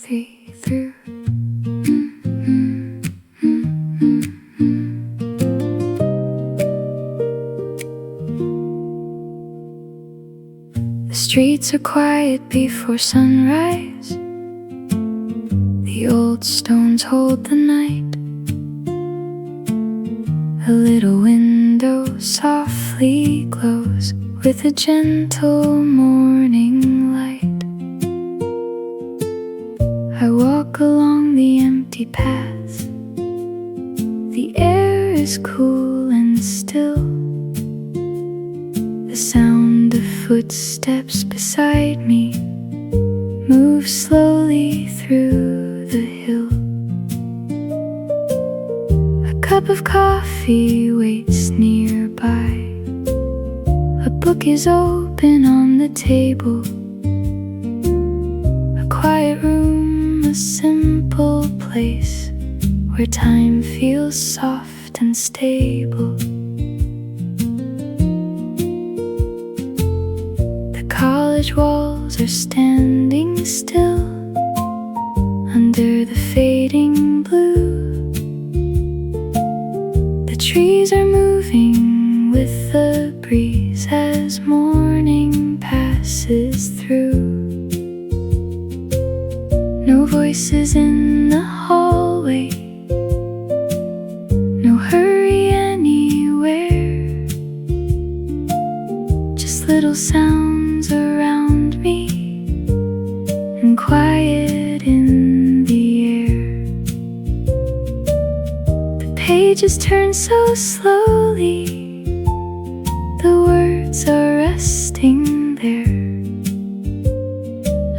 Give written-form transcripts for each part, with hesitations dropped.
coffee through. The streets are quiet before sunrise. The old stones hold the night. A little window softly glows with a gentle morning light. I walk along the empty path. The air is cool and still. The sound of footsteps beside me moves slowly through the hill. A cup of coffee waits nearby. A book is open on the table. A quiet room, a simple place where time feels soft and stable. The college walls are standing still under the fading blue. The trees are moving with the breeze as morning passes through. No voices in the hallway, no hurry anywhere, just little sounds around me and quiet in the air. The pages turn so slowly, the words are resting there.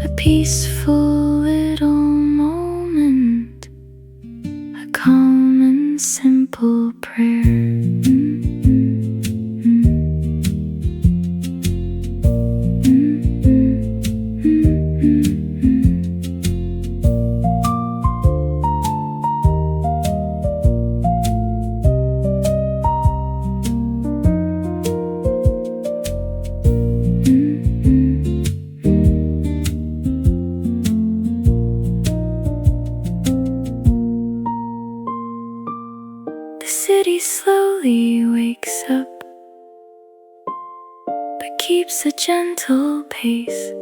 A peaceful little moment, a calm and simple prayer. The city slowly wakes up, but keeps a gentle pace.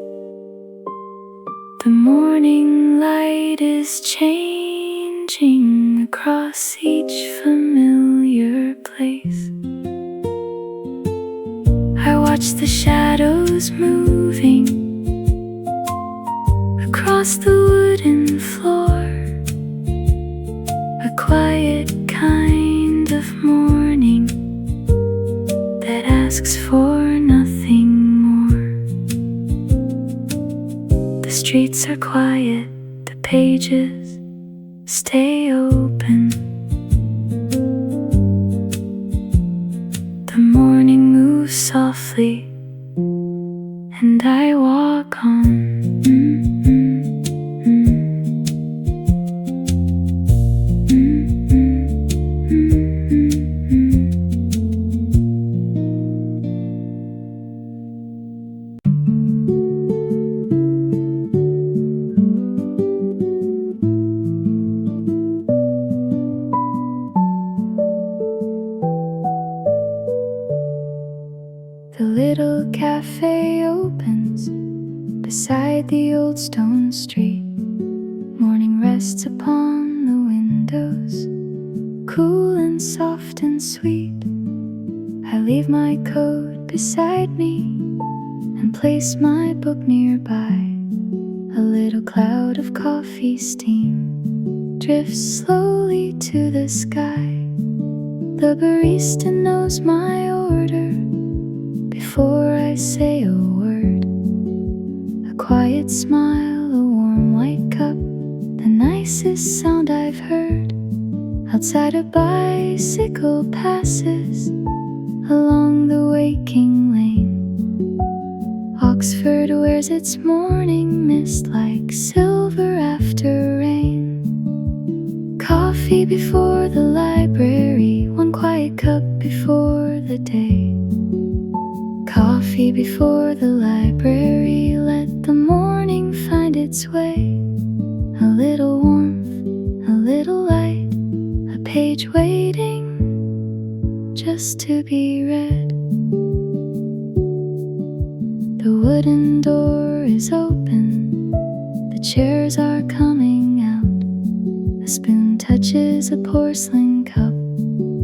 The morning light is changing across each familiar place. I watch the shadows moving across the wooden floor. A quiet kind of morning that asks for nothing more. The streets are quiet, the pages stay open. The morning moves softly and I walk on. The little cafe opens beside the old stone street. Morning rests upon the windows, cool and soft and sweet. I leave my coat beside me and place my book nearby. A little cloud of coffee steam drifts slowly to the sky. The barista knows my order before I say a word. A quiet smile, a warm white cup, the nicest sound I've heard. Outside a bicycle passes along the waking lane. Oxford wears its morning mist like silver after rain. Coffee before the library, one quiet cup before the day. Coffee before the library, let the morning find its way. page waiting just to be read. The wooden door is open, the chairs are coming out. A spoon touches a porcelain cup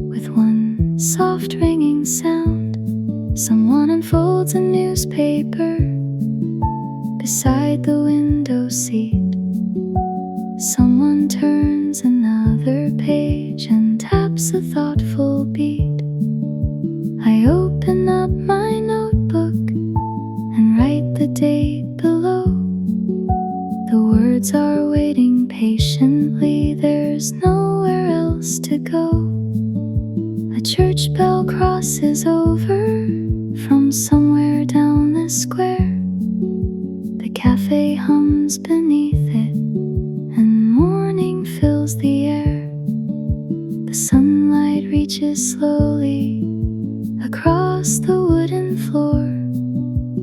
with one soft ringing sound. Someone unfolds a newspaper beside the window seat. Someone turns another page and taps a thoughtful beat. I open up my notebook and write the date below. The words are waiting patiently, there's nowhere else to go. A church bell crosses over from somewhere down the square. The cafe hums beneath it, and morning fills the air. The sunlight reaches slowly across the wooden floor.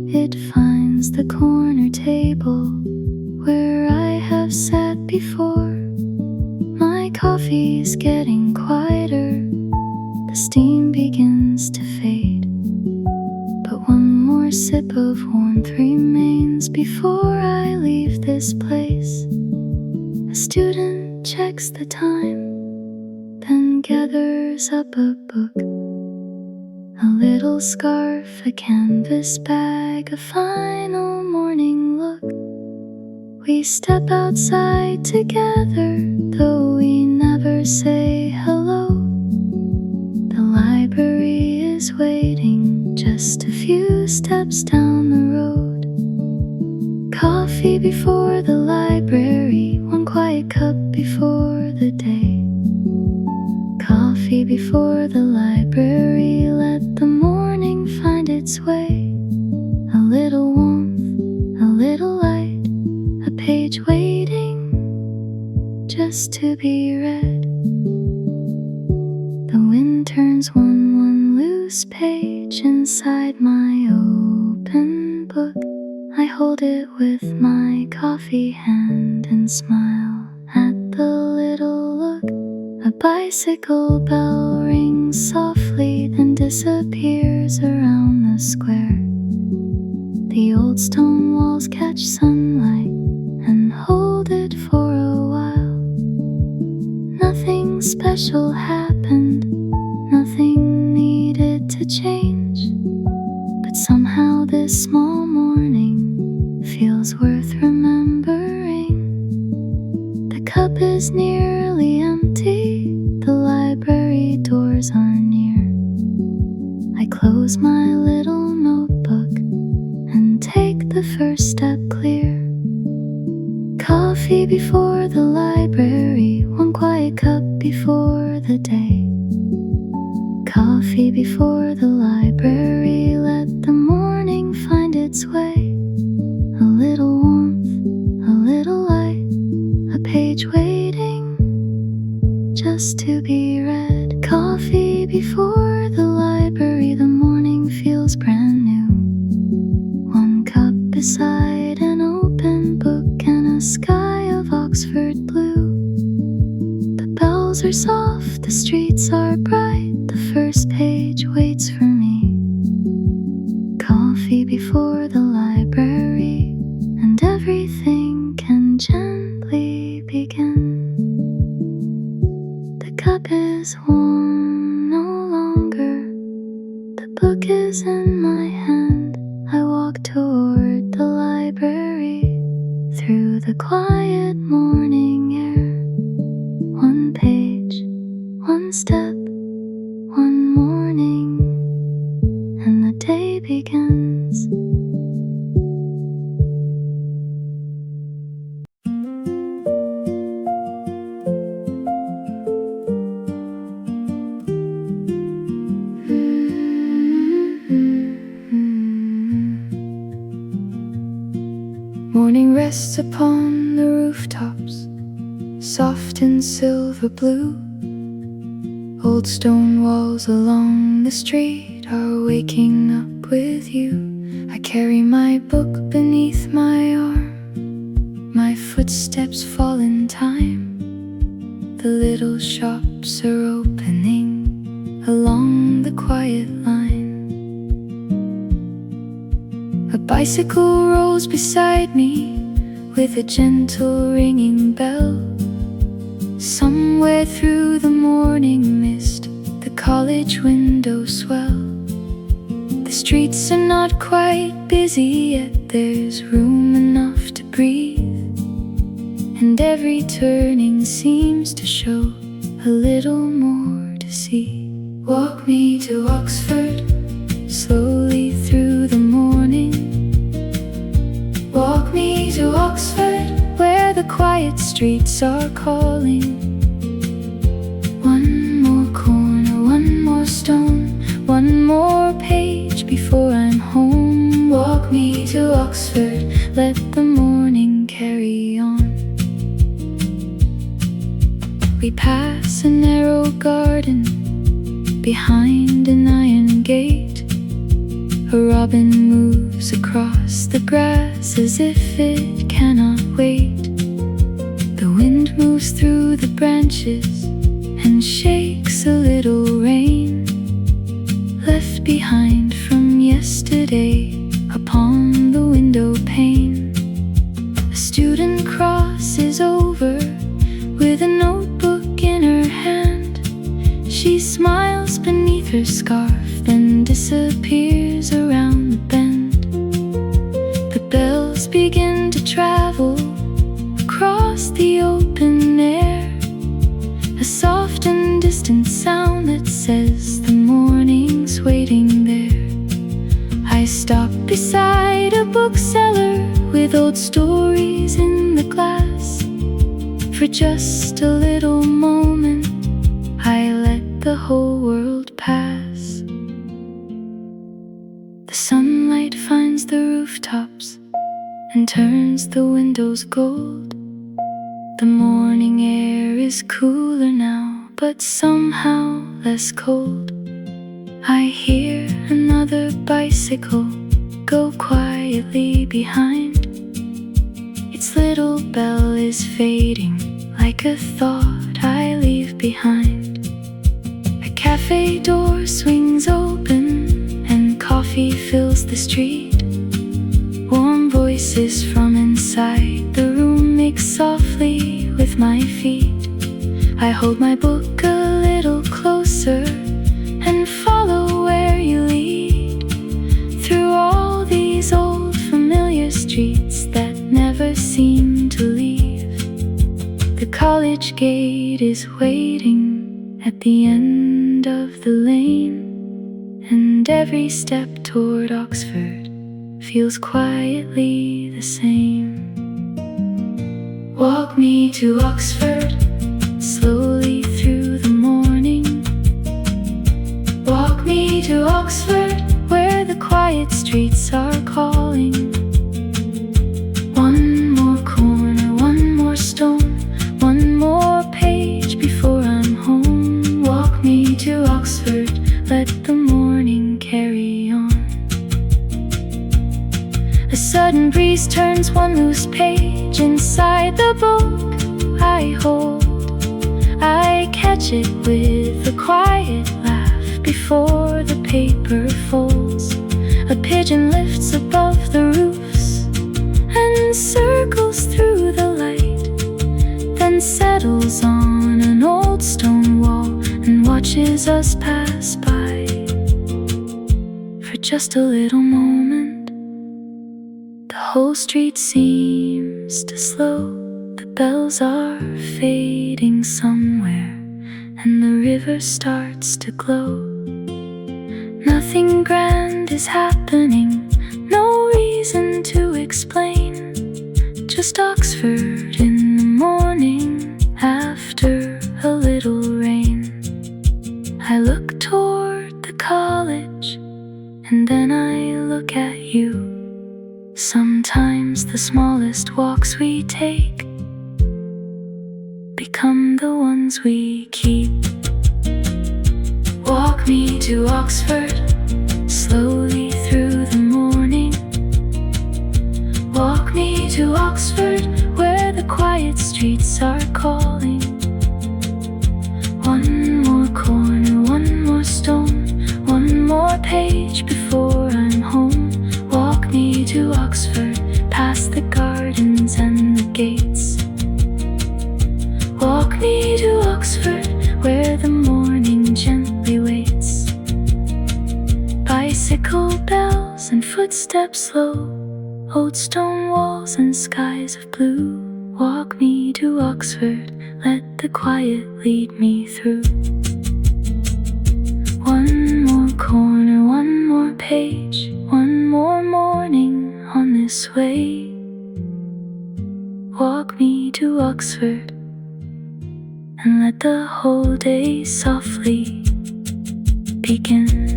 It finds the corner table where I have sat before. My coffee's getting quieter, the steam begins to fade, but one more sip of warmth remains before I leave this place. A student checks the time, then gathers up a book. A little scarf, a canvas bag, a final morning look. We step outside together, though we never say hello. The library is waiting just a few steps down the road. Coffee before the library, one quiet cup before the day. Coffee before the library, let the morning find its way. A little warmth, a little light, a page waiting just to be read. The wind turns one loose page inside my open book. I hold it with my coffee hand and smile at the little look. A bicycle bell rings softly, then disappears around the square. The old stone walls catch sunlight and hold it for a while. Nothing special happened, nothing needed to change, but somehow this small morning feels worth remembering. The cup is nearly empty, the library doors are near. I close my little notebook and take the first step clear. Coffee before the library, one quiet cup before the day. Coffee before the library, let the morning find its way. A little warmth, a little light, a page waiting just to be read. Coffee before the library, the morning feels brand new. One cup beside an open book and a sky of Oxford blue. The bells are soft, the streets are bright, the first page waits for me. Coffee before the library, and everything can gently begin. The cup is warm no longer, the book is in my hand. I walk toward the library through the quiet morning air. One page, one step, one morning, and the day begins. Morning rests upon the rooftops, soft and silver blue. Old stone walls along the street are waking up with you. I carry my book beneath my arm, my footsteps fall in time. The little shops are opening along the quiet line. A bicycle rolls beside me with a gentle ringing bell. Somewhere through the morning mist, the college windows swell. The streets are not quite busy, yet there's room enough to breathe. And every turning seems to show a little more to see. Walk me to Oxford, slowly through the morning. Walk me to Oxford, where the quiet streets are calling. One more corner, one more stone, one more page before I'm home. Walk me to Oxford, let the morning carry on. We pass a narrow garden behind an iron gate. A robin moves across the grass as if it cannot wait. The wind moves through the branches and shakes a little rain left behind from yesterday upon the window pane. A student crosses over with a notebook in her hand. She smiles beneath her scarf, then disappears around the bend. The bells begin to travel across the open air, a soft and distant sound that says the morning's waiting there. I stop beside a bookseller with old stories in the glass. For just a little moment, I let the whole world pass. The sunlight finds the rooftops and turns the windows gold. The morning air is cooler now, but somehow less cold. I hear another bicycle go quietly behind. Its little bell is fading like a thought I leave behind. A cafe door swings open and coffee fills the street. Warm voices from inside the room mix softly with my feet. I hold my book a little closer and follow where you lead, through all these old familiar streets that never seem to leave. The college gate is waiting at the end of the lane, and every step toward Oxford feels quietly the same. Walk me to Oxford, slowly through the morning. Walk me to Oxford, where the quiet streets are calling. One more corner, one more stone, one more page before I'm home. Walk me to Oxford, let the morning carry on. A sudden breeze turns one loose page inside the book I hold. I catch it with a quiet laugh before the paper folds. A pigeon lifts above the roofs and circles through the light, then settles on an old stone wall and watches us pass by. For just a little moment, the whole street seems to slow. The bells are fading somewhere, and the river starts to glow. Nothing grand is happening, no reason to explain. Just Oxford in the morning after a little rain. I look toward the college, and then I look at you. Sometimes the smallest walks we take become the ones we keep. Walk me to Oxford, slowly through the morning. Walk me to Oxford, where the quiet streets are calling. footsteps slow, old stone walls and skies of blue. Walk me to Oxford, let the quiet lead me through. One more corner, one more page, one more morning on this way. Walk me to Oxford and let the whole day softly begin.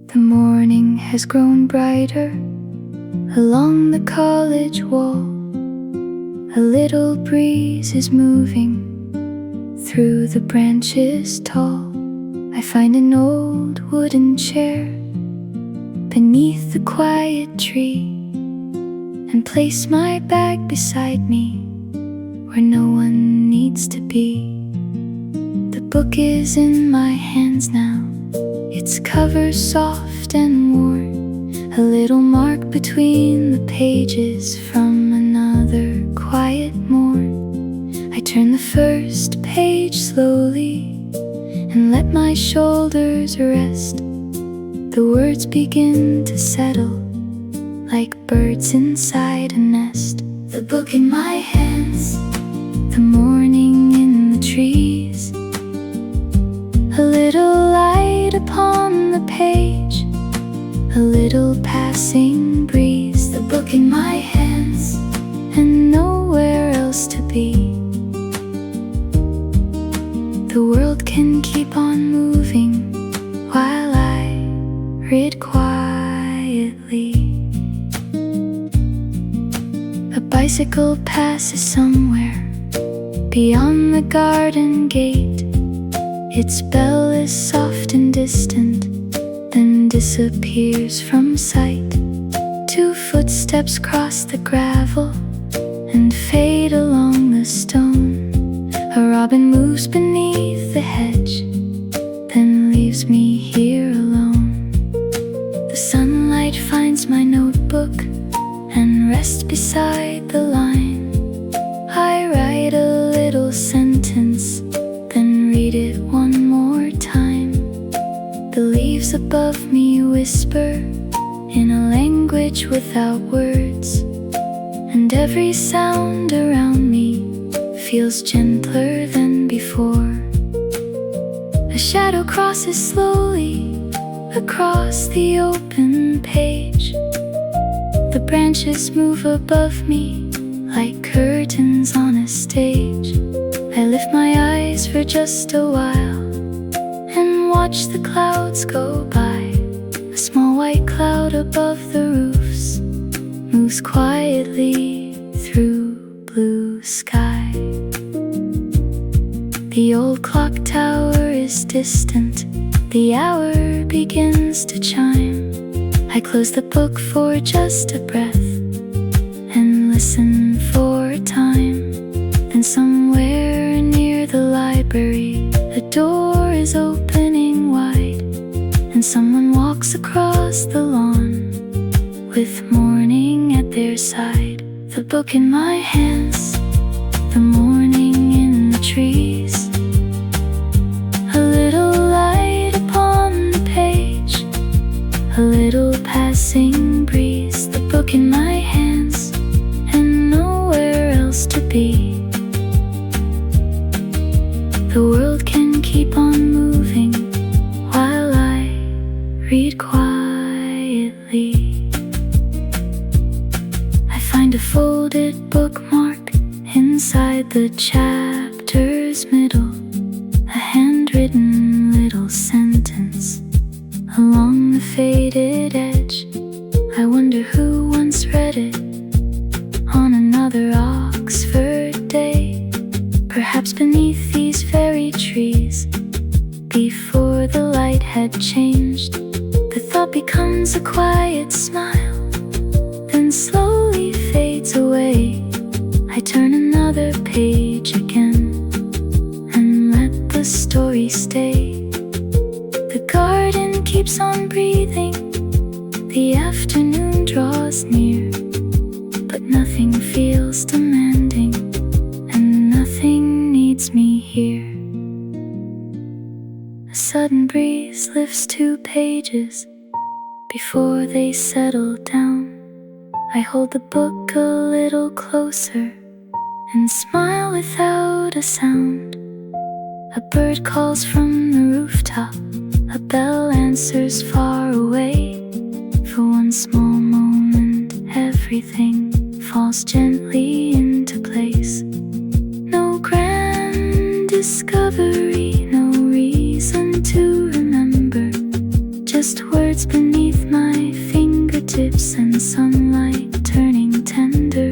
The morning has grown brighter along the college wall. A little breeze is moving through the branches tall. I find an old wooden chair beneath the quiet tree and place my bag beside me where no one needs to be. The book is in my hands now, its cover soft and worn, a little mark between the pages from another quiet morn. I turn the first page slowly and let my shoulders rest. The words begin to settle like birds inside a nest. The book in my hands, the morning in the trees, a little light upon the page, a little passing breeze. The book in my hands and nowhere else to be. The world can keep on moving while I read quietly. A bicycle passes somewhere beyond the garden gate. Its bell is soft and distant, then disappears from sight. Two footsteps cross the gravel and fade along the stone. A robin moves beneath the hedge, then leaves me here alone. The sunlight finds my notebook and rests beside the line. I write a little sentence, then read it one more time. The leaves above me whisper in a language without words, and every sound around me feels gentler than before. A shadow crosses slowly across the open page. The branches move above me like curtains on a stage. I lift my eyes for just a while and watch the clouds go by. A small white cloud above the roofs moves quietly through blue sky. The old clock tower is distant, the hour begins to chime. I close the book for just a breath and listen for time. Then somewhere near the library, a door is opening wide, and someone walks across the lawn with morning at their side. The book in my hands, the morning in the trees, a little light upon the page, a little passing breeze. The book in my hands and nowhere else to be. The world can keep on moving while I read quietly. I find a folded bookmark inside the chapter's middle, a handwritten little sentence along the faded edge. I wonder who once read it on another Oxford day, perhaps beneath these very trees, before the light had changed. The thought becomes a quiet smile, then slowly fades away. I turn another page again, story stay. The garden keeps on breathing, the afternoon draws near, but nothing feels demanding, and nothing needs me here. A sudden breeze lifts 2 pages before they settle down. I hold the book a little closer and smile without a sound. A bird calls from the rooftop, a bell answers far away. For one small moment, everything falls gently into place. No grand discovery, no reason to remember, just words beneath my fingertips and sunlight turning tender.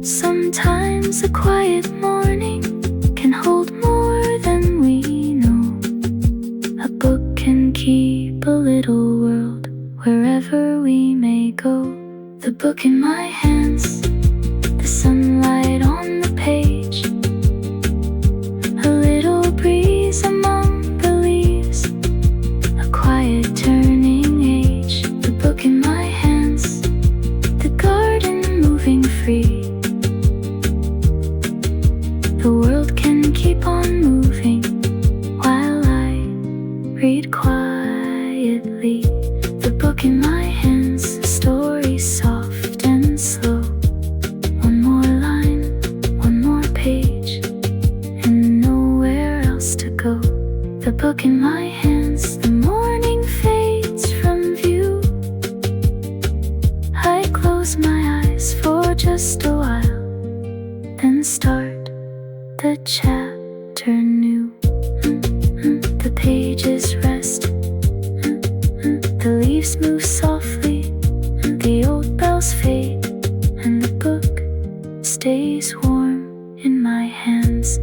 Sometimes a quiet morning can hold more than we know. A book can keep a little world wherever we may go. The book in my hands, the sunlight on the page, a little breeze among the leaves, a quiet turning age. The book in my hands, the garden moving free. The world can keep on moving while I read quietly. The book in my hands, a story soft and slow. One more line, one more page, and nowhere else to go. The book in my hands, the morning fades from view. I close my eyes for just a while, then start the chapter new. The pages rest, the leaves move softly, the old bells fade, and the book stays warm in my hands.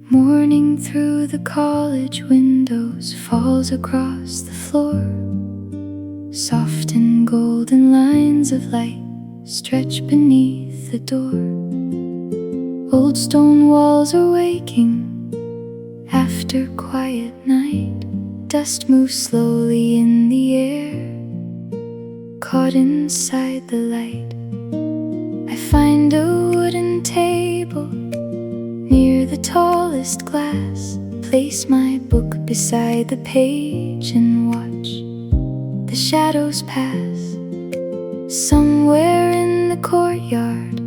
Morning through the college windows falls across the floor. Soft and golden lines of light stretch beneath the door. Old stone walls are waking after quiet night. Dust moves slowly in the air, caught inside the light. I find a wooden table near the tallest glass, place my book beside the page and watch the shadows pass. Somewhere in the courtyard,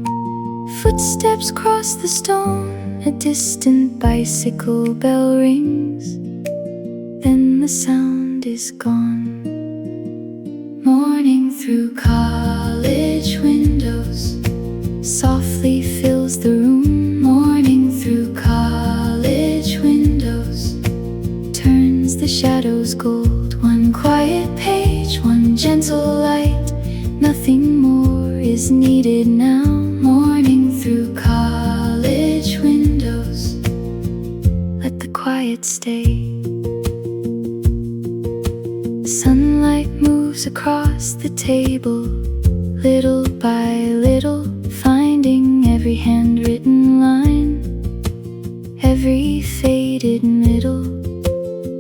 footsteps cross the stone. A distant bicycle bell rings, then the sound is gone. Morning through college windows softly fills the room. Morning through college windows turns the shadows gold. One quiet page, one gentle light, nothing more is needed now. Morning through college windows, let the quiet stay. Sunlight moves across the table, little by little, finding every handwritten line, every faded middle.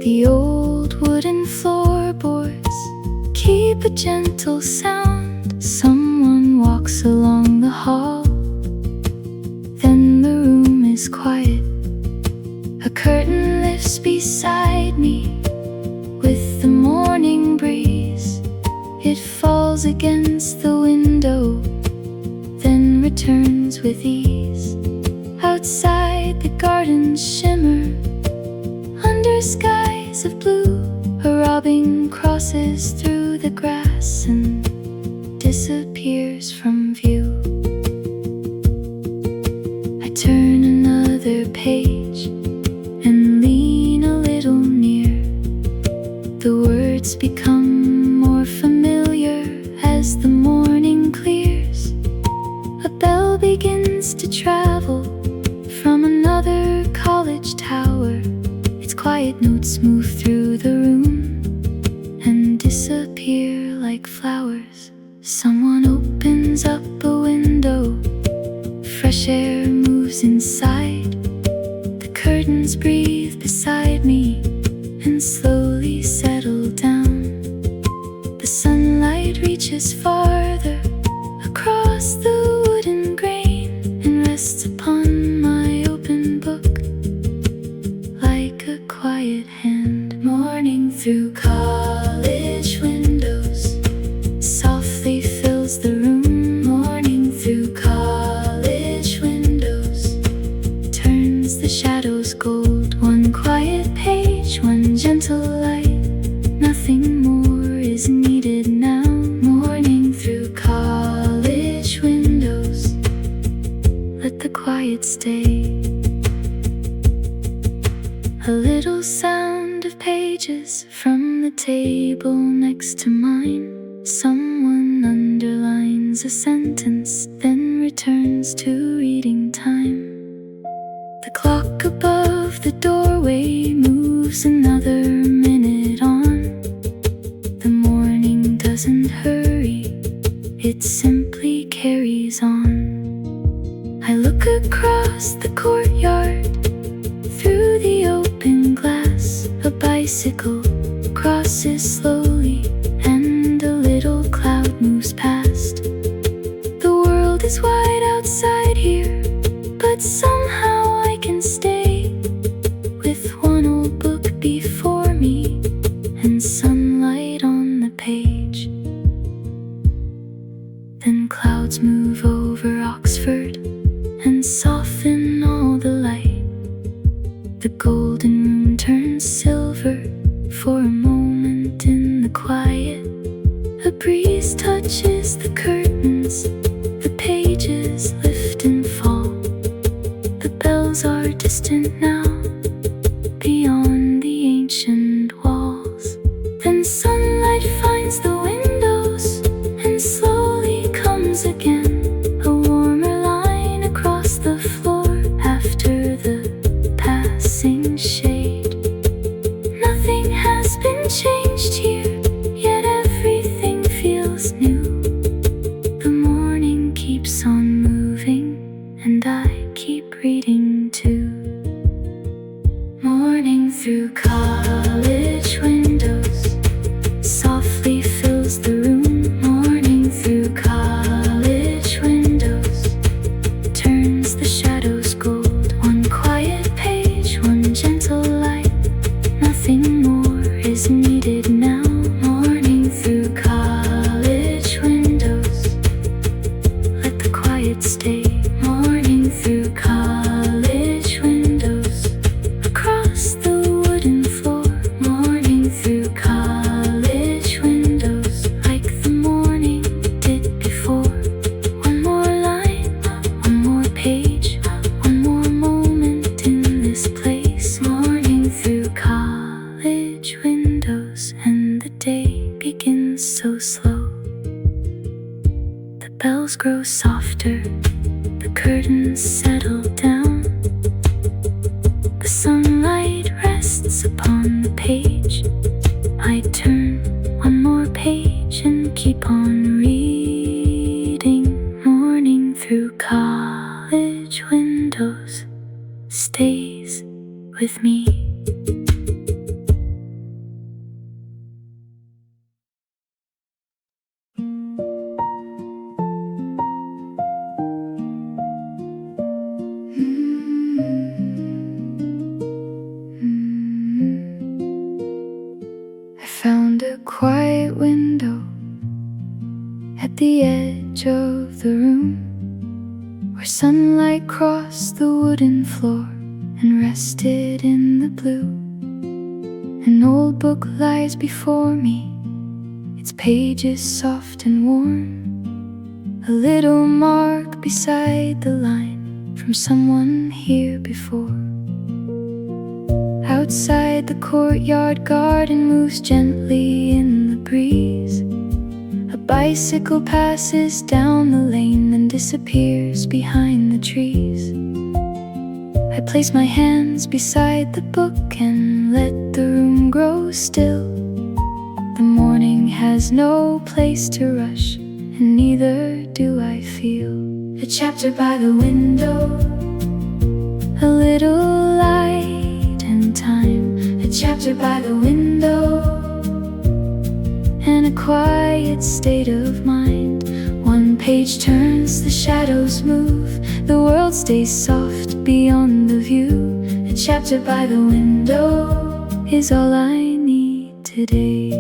The old wooden floorboards keep a gentle sound. Someone walks along the hall, then the room is quiet. A curtain lifts beside me with the morning breeze. It falls against the window, then returns with ease. Outside the gardens shimmer under skies of blue. A robin crosses through the grass and disappears from view. I turn another page and lean a little near. The words become more familiar as the morning clears. another college tower. Its quiet notes move through the room and disappear like flowers. Someone opens up a window, fresh air moves inside. The curtains breathe beside me and slowly settle down. The sunlight reaches farther across the wooden grain and rests upon my open book like a quiet hand. Morning through college windows softly fills the room. Morning through college windows turns the shadows gold. One quiet page, one gentle light, nothing more is needed now. Morning through college windows, let the quiet stay. A little sound of pages from the table next to mine. Someone underlines a sentence, then returns to reading time. The clock above the doorway moves another minute on. The morning doesn't hurry, it simply carries on. I look across the courtyard through the open glass. A bicycle crosses slowly and a little cloud moves past. The world is wide outside here, but somehow I can stay with one old book before me and sunlight on the page. Then clouds move over Oxford and soften all the light. The golden room turns silver for a moment in the quiet. A breeze touches the curtains, the pages lift and fall. The bells are distant now, beyond the ancient walls. Then sunlight finds the windows and slowly comes again. A warmer line across the floor after the passing shade. Nothing has been changed here, yet everything feels new. The morning keeps on moving and I keep reading too. Morning through college windows softly fills the room. Morning through college windows turns the shadows gold. One quiet page, one gentle light, nothing more is needed now. Morning through college windows, let the quiet stay. Morning through college windows across the wooden floor. Morning through college windows like the morning did before. One more line, one more page, one more moment in this place. Morning through college windows and the day begins so slow. The bells grow softer, the curtains settle down. The sunlight rests upon the page. I turn one more page and keep on reading. Morning through college windows stays with me. I found a quiet window at the edge of the room, where sunlight crossed the wooden floor and rested in the blue. An old book lies before me, its pages soft and worn, a little mark beside the line from someone here before. Outside, the courtyard garden moves gently in the breeze. A bicycle passes down the lane and disappears behind the trees. I place my hands beside the book and let the room grow still. The morning has no place to rush, and neither do I feel. A chapter by the window, a little light and time. A chapter by the window, and a quiet state of mind. One page turns, the shadows move, the world stays soft beyond the view. A chapter by the window is all I need today.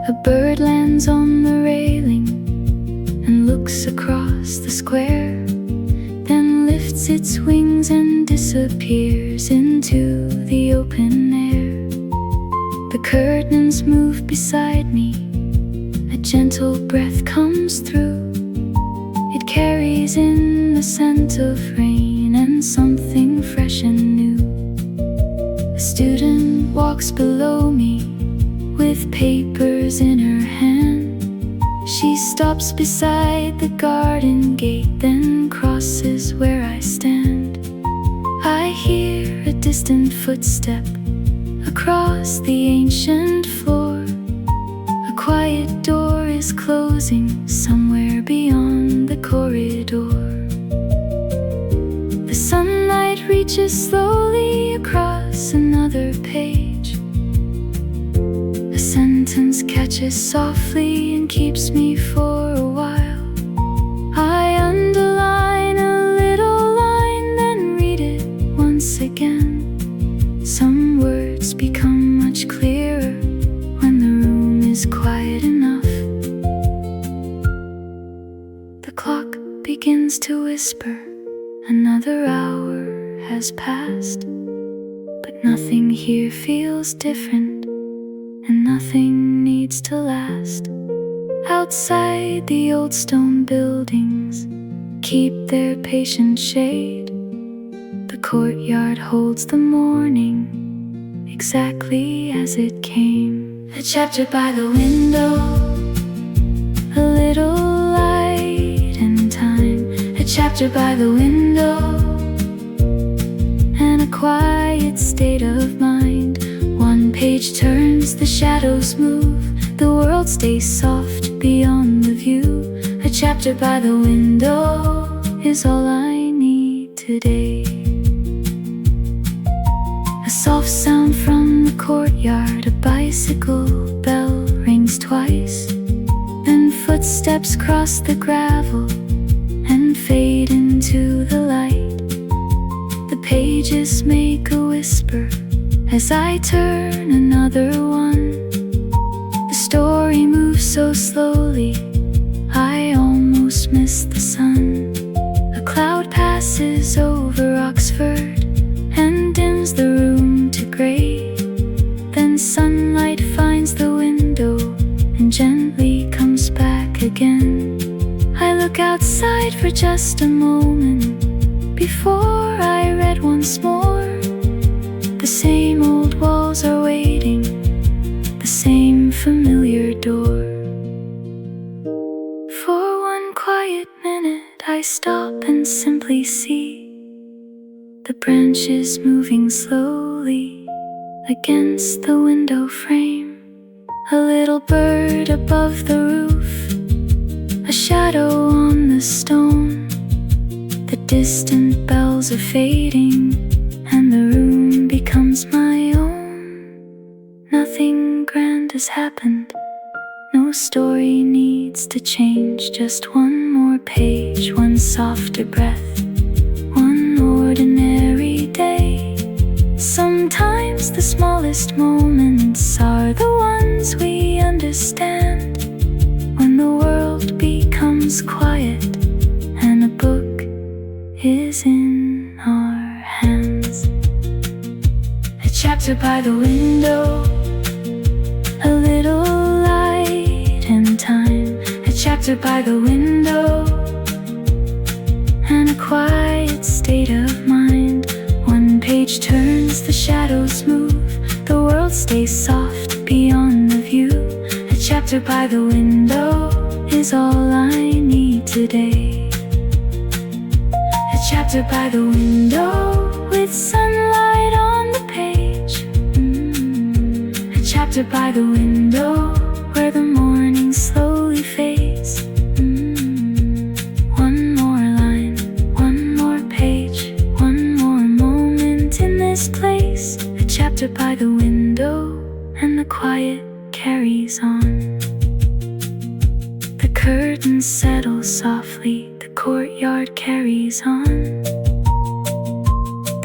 A bird lands on the railing and looks across the square, then lifts its wings and disappears into the open air. The curtains move beside me, a gentle breath comes through. It carries in the scent of rain and something fresh and new. A student walks below me with papers in her hand. She stops beside the garden gate, then crosses where I stand. I hear a distant footstep across the ancient floor. A quiet door is closing somewhere beyond the corridor. The sunlight reaches slowly across another page. A sentence catches softly and keeps me for a while. I underline a little line, then read it once again. Some words become much clearer when the room is quiet enough. The clock begins to whisper, another hour has passed. But nothing here feels different, and nothing needs to last. Outside, the old stone buildings keep their patient shade. The courtyard holds the morning exactly as it came. A chapter by the window, a little light and time. A chapter by the window, and a quiet state of mind. One page turns, the shadows move, the world stays soft beyond the view. A chapter by the window is all I need today. A soft sound from the courtyard, a bicycle bell rings twice. Then footsteps cross the gravel and fade into the light. The pages make a whisper as I turn another one. The story moves so slowly, I almost miss the sun. A cloud passes over Oxford and dims the room to gray. Then sunlight finds the window and gently comes back again. I look outside for just a moment before I read once more. The same old walls are waiting, the same familiar door. For one quiet minute I stop and simply see the branches moving slowly against the window frame. A little bird above the roof, a shadow on the stone. The distant bells are fading and the room becomes my own. Nothing grand has happened, no story needs to change. Just one more page, one softer breath, one ordinary day. Sometimes the smallest moments are the ones we understand. When the world becomes quiet and a book is in our hands. A chapter by the window, a little light and time. A chapter by the window, and a quiet state of mind. One page turns, the shadows move, the world stays soft beyond the view. A chapter by the window is all I need today. A chapter by the window with sunlight on the page. A chapter by the window where the morning slowly fades. One more line, one more page, one more moment in this place. A chapter by the window, and the quiet carries on. The curtains settle softly, the courtyard carries on.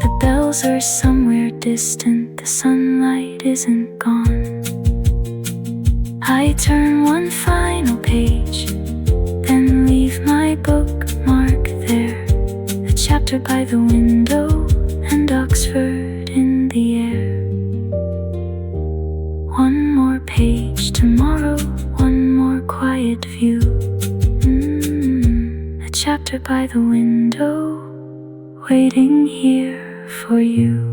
The bells are somewhere distant, the sunlight isn't gone. I turn one final page, then leave my bookmark there. A chapter by the window, and Oxford in the air. One more page tomorrow, one more quiet view. A chapter by the window, waiting here for you.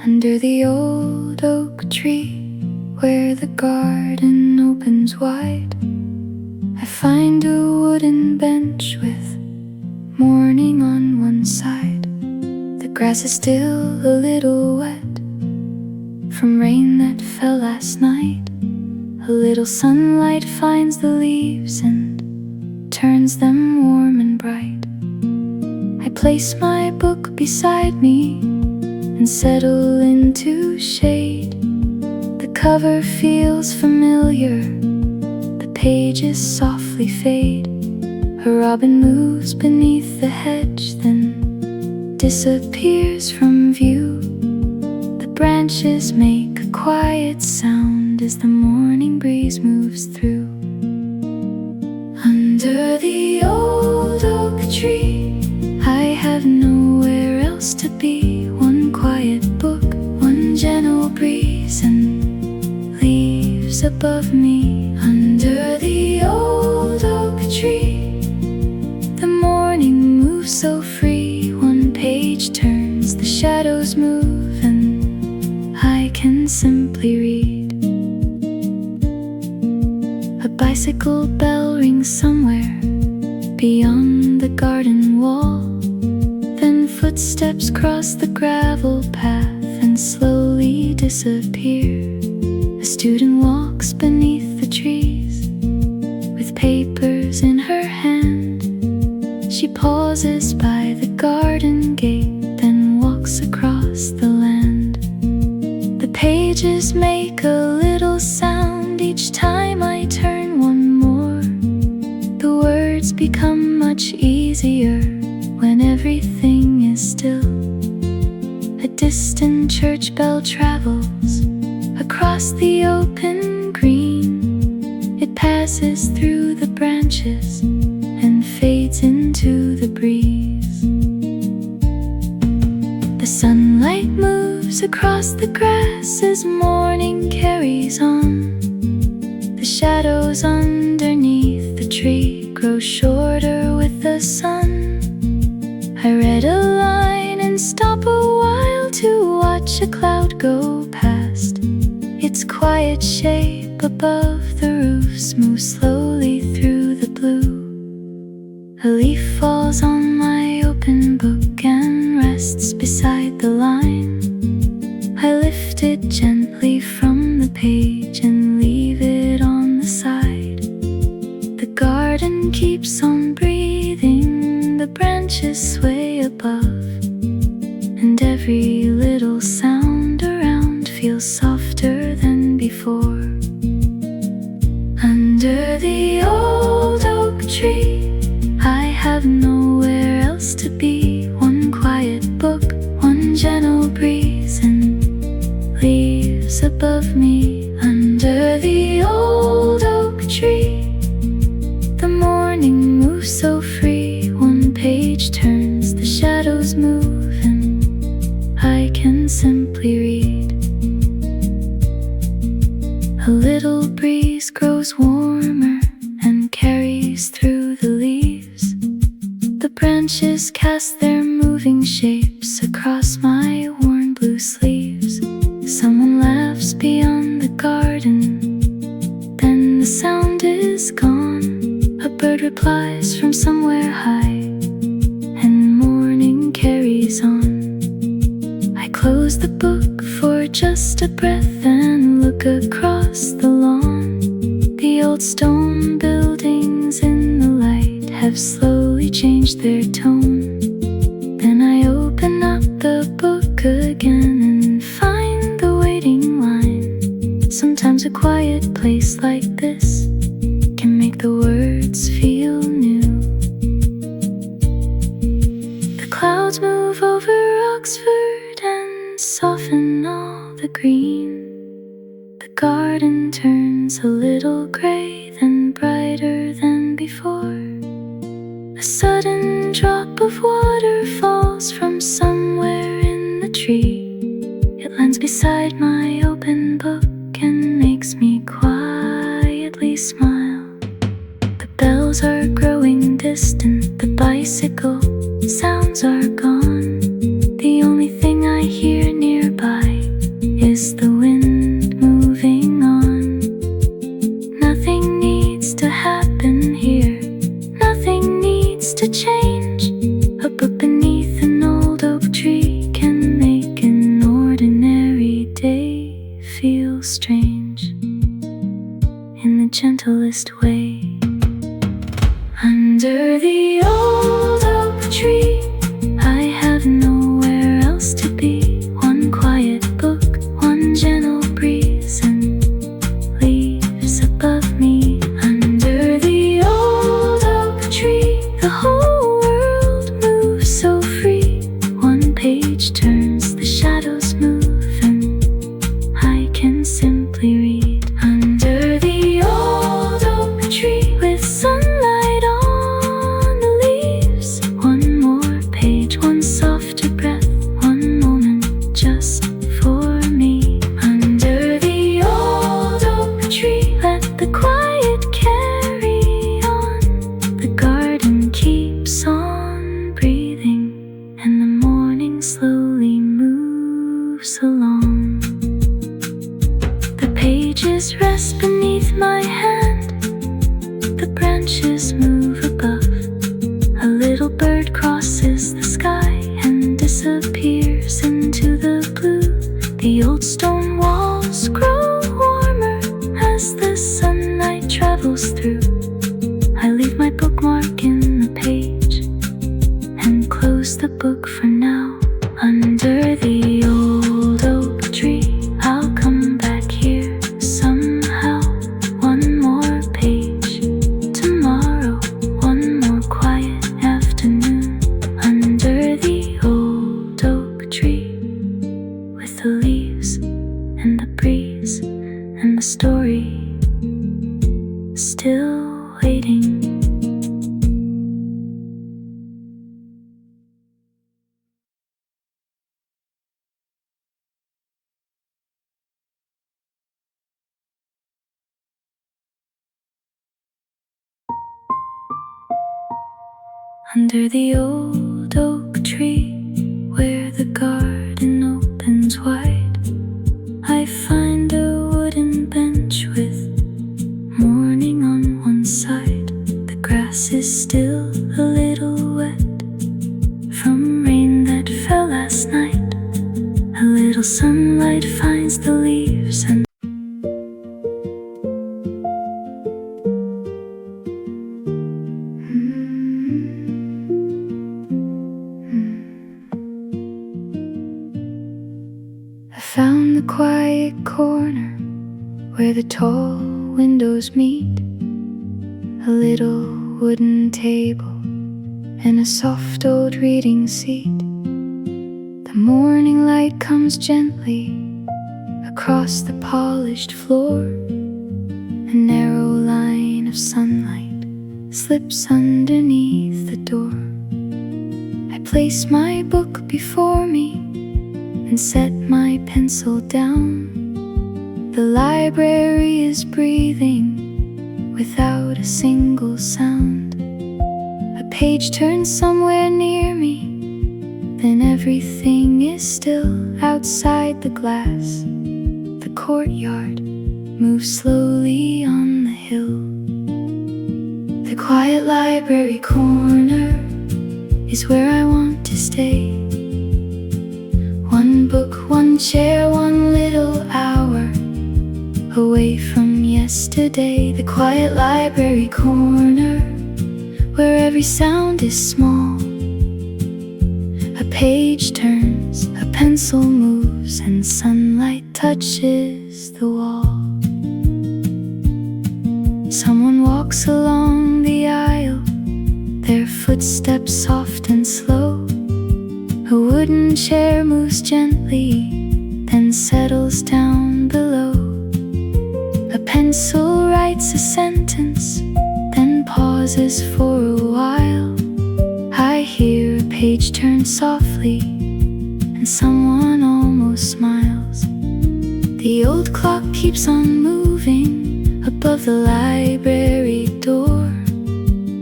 Under the old oak tree, where the garden opens wide, I find a wooden bench with morning on one side. The grass is still a little wet from rain that fell last night. A little sunlight finds the leaves and turns them warm and bright. I place my book beside me and settle into shade. The cover feels familiar, the pages softly fade. A robin moves beneath the hedge, then disappears from view. The branches make a quiet sound as the morning breeze moves through. Under the old oak tree, I have nowhere else to be. One quiet book, one gentle breeze, and leaves above me. Under the old oak tree, the morning moves so free. One page turns, the shadows move, and I can simply read. A bicycle bell rings somewhere beyond the garden wall. Then footsteps cross the gravel path and slowly disappear. A student walks beneath the trees with papers in her hand. She pauses by the garden gate, then walks across the land. The pages make a little sound each time I turn one more. The words become much easier when everything is still. A distant church bell travels across the open green. It passes through the branches and fades into the breeze. The sunlight moves across the grass as morning carries on. The shadows underneath the tree grow shorter with the sun. I read a line and stop a while to watch a cloud go past. Its quiet shape above the roofs moves slowly through the blue. A leaf falls on my open book and rests beside the line. I lift it gently from the page and leave it on the side. The garden keeps on breathing, the branches sway above, and every little sound around feels softer than before. Under the old oak tree, I have nowhere else to be. One quiet book, one gentle breeze, and leaves above me. Under the old oak tree, the morning moves so free. One page turns, the shadows move, and I can simply read. A little breeze breeze grows warmer and carries through the leaves. The branches cast their moving shapes across my worn blue sleeves. Someone laughs beyond the garden, then the sound is gone. A bird replies from somewhere high, and morning carries on. I close the book for just a breath and look across the lawn. The old stone buildings in the light have slowly changed their tone. Then I open up the book again and find the waiting line. Sometimes a quiet place like this can make the words feel new. The clouds move over Oxford and soften all the green. The garden turns a little gray, then brighter than before. A sudden drop of water falls from somewhere in the tree. It lands beside my open book and makes me quietly smile. The bells are growing distant, the bicycle sounds are gone. The only thing I hear nearby is the wind moving on. Nothing needs to happen here, nothing needs to change. A book beneath an old oak tree can make an ordinary day feel strange in the gentlest way. Under the old oak tree, I have nowhere else to be. One quiet book, one gentle breeze, and leaves above me. Under the old oak tree, the whole world moves so free. One page turns, the shadows move, and I can simply read. Under the old oak tree, with sunlight on the leaves. One more page, one softer breath, one moment just for me. Under the old oak tree, let the quiet carry on. The garden keeps on breathing, and the morning slowly moves along. The pages rest beneath my hand, the branches move above. A little bird crosses the sky and disappears into the blue. The old stone walls grow warmer as the sunlight travels through. I leave my bookmark in the page and close the book for now. Under the old oak tree, I'll come back here somehow. One more page tomorrow, one more quiet afternoon. Under the old oak tree, with the leaves and the breeze and the story still waiting. Under the old oak tree, where the garden opens wide, I find a wooden bench with morning on one side. The grass is still a little wet from rain that fell last night. A little sunlight finds the leaves and I found the quiet corner where the tall windows meet. A little wooden table and a soft old reading seat. The morning light comes gently across the polished floor. A narrow line of sunlight slips underneath the door. I place my book before me and set my pencil down. The library is breathing without a single sound. A page turns somewhere near me, then everything is still. Outside the glass, the courtyard moves slowly on the hill. The quiet library corner is where I want to stay. One book, one chair, one little hour away from yesterday. The quiet library corner where every sound is small. A page turns, a pencil moves, and sunlight touches the wall. Someone walks along the aisle, their footsteps soft and slow. A wooden chair moves gently, then settles down below. A pencil writes a sentence, then pauses for a while. I hear a page turn softly, and someone almost smiles. The old clock keeps on moving above the library door,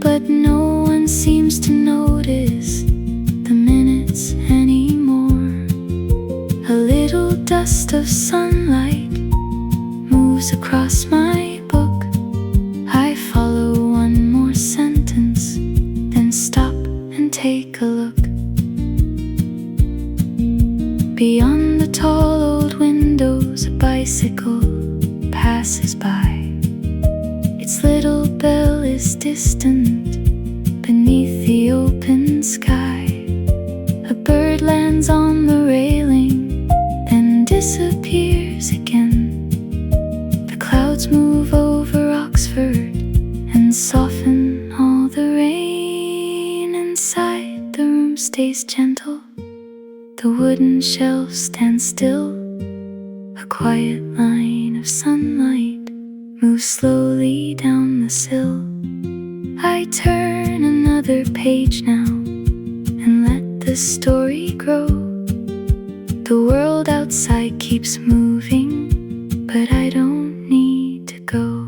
but no one seems to notice the minutes anymore. A little dust of sunlight moves across my book. I follow one more sentence, then stop and take a look. Beyond the tall old windows, a bicycle passes by. Its little bell is distant beneath the open sky. A bird lands on the railing, then disappears again. The clouds move over Oxford and soften all the rain. Inside, the room stays gentle. The wooden shelf stands still. A quiet line of sunlight moves slowly down the sill. I turn another page now and let the story grow. The world outside keeps moving, but I don't need to go.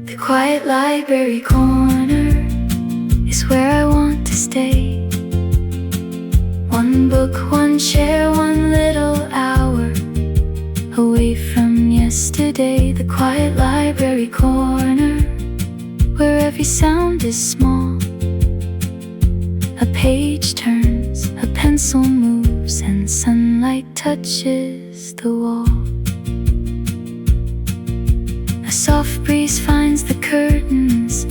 The quiet library corner is where I want to stay. One book, one chair, one little hour away from yesterday. The quiet library corner where every sound is small. A page turns, a pencil moves, and sunlight touches the wall. A soft breeze finds the curtains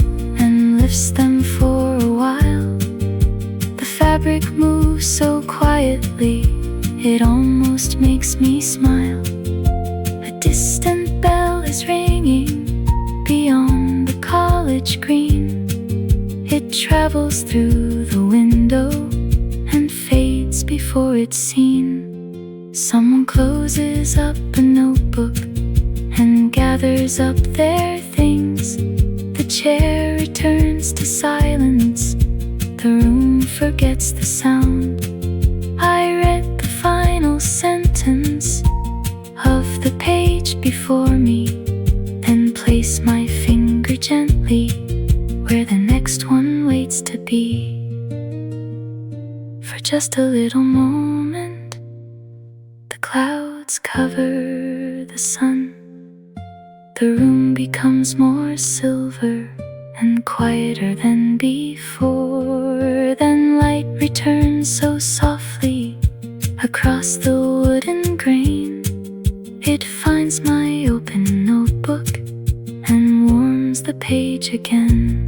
and lifts them for a while. The fabric moves so quietly, it almost makes me smile. A distant bell is ringing beyond the college green. It travels through the window and fades before it's seen. Someone closes up a notebook and gathers up their things. The chair returns to silence, the room forgets the sound. I read the final sentence of the page before me, then place my finger gently where the next one waits to be. For just a little moment, the clouds cover the sun. The room becomes more silver and quieter than before. Then light returns so softly across the wooden grain. It finds my open notebook and warms the page again.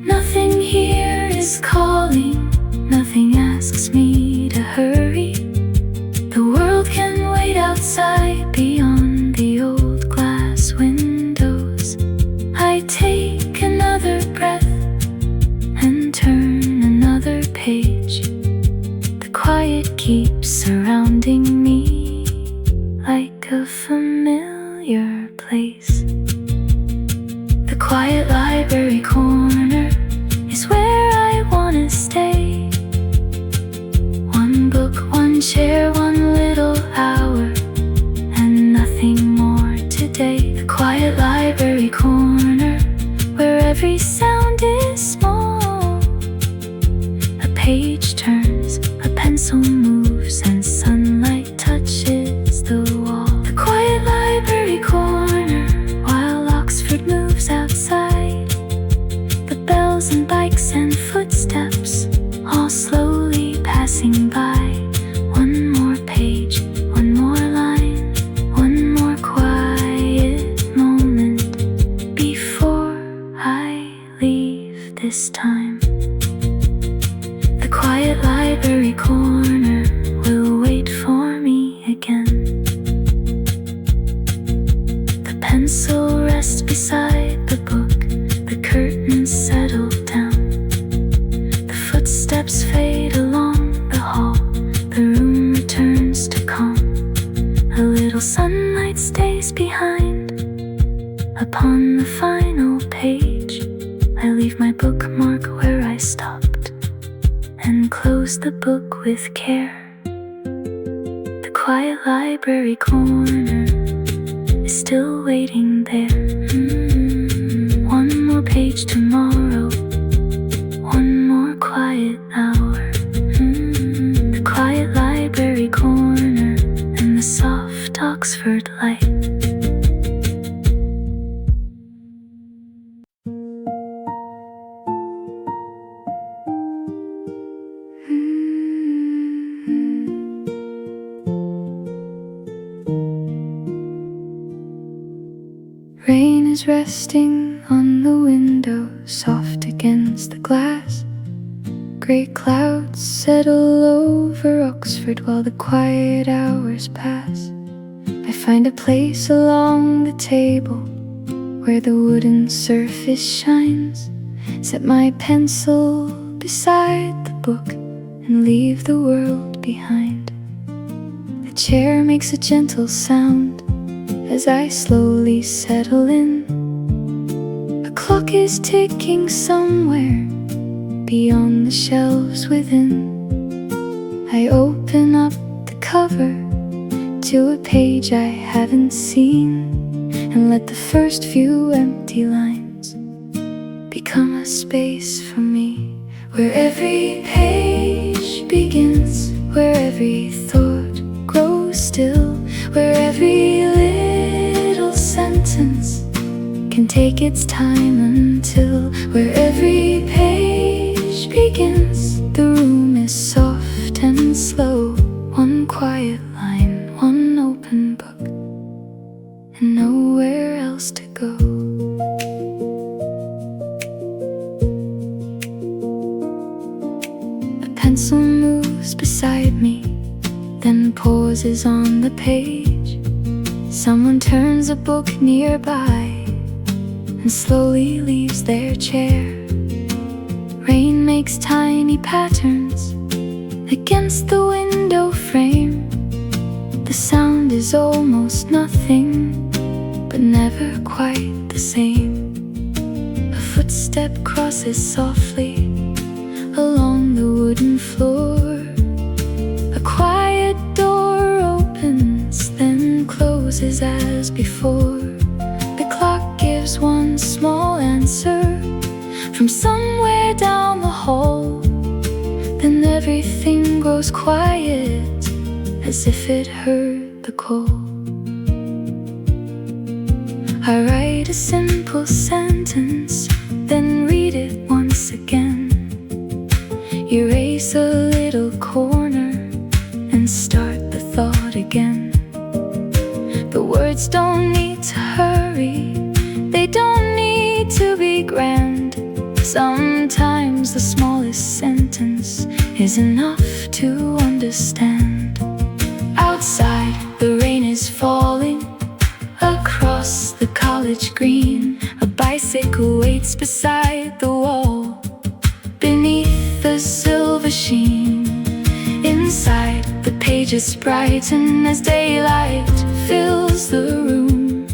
Nothing here is calling, nothing asks me to hurry. The world can wait outside beyond the old glass windows. I take another breath and turn another page. The quiet keeps surrounding me like a familiar place. The quiet library corner is where I wanna stay. One book, one chair, one little hour, and nothing this time. The quiet library corner will wait for me again. The pencil rests beside the book, the curtains settle down. The footsteps fade along the hall, the room returns to calm. A little sunlight stays behind. Upon the final page, I leave my bookmark where I stopped and close the book with care. The quiet library corner is still waiting there. One more page tomorrow, one more quiet hour. The quiet library corner and the soft Oxford light. Rain is resting on the window, soft against the glass. Grey clouds settle over Oxford while the quiet hours pass. I find a place along the table where the wooden surface shines. Set my pencil beside the book and leave the world behind. The chair makes a gentle sound as I slowly settle in. A clock is ticking somewhere beyond the shelves within. I open up the cover to a page I haven't seen and let the first few empty lines become a space for me, where every page begins, where every thought grows still, where every little sentence can take its time until, where every page begins, the room is soft and slow. One quiet line, one open book, and nowhere else to go. A pencil moves beside me, then pauses on the page. Someone turns a book nearby and slowly leaves their chair. Rain makes tiny patterns against the window frame. The sound is almost nothing, but never quite the same. A footstep crosses softly along the wooden floor. A quiet door opens, then closes as before. The clock gives one small answer from somewhere down the hall. Then everything grows quiet, as if it heard the call. I write a simple sentence, then read it once again. Erase a little corner and start the thought again. The words don't need to hurry, they don't need to be grand. Sometimes the smallest sentence is enough to understand. Outside, the rain is falling across the college green. A bicycle waits beside the wall, beneath the silver sheen. Inside, the pages brighten as daylight fills the room.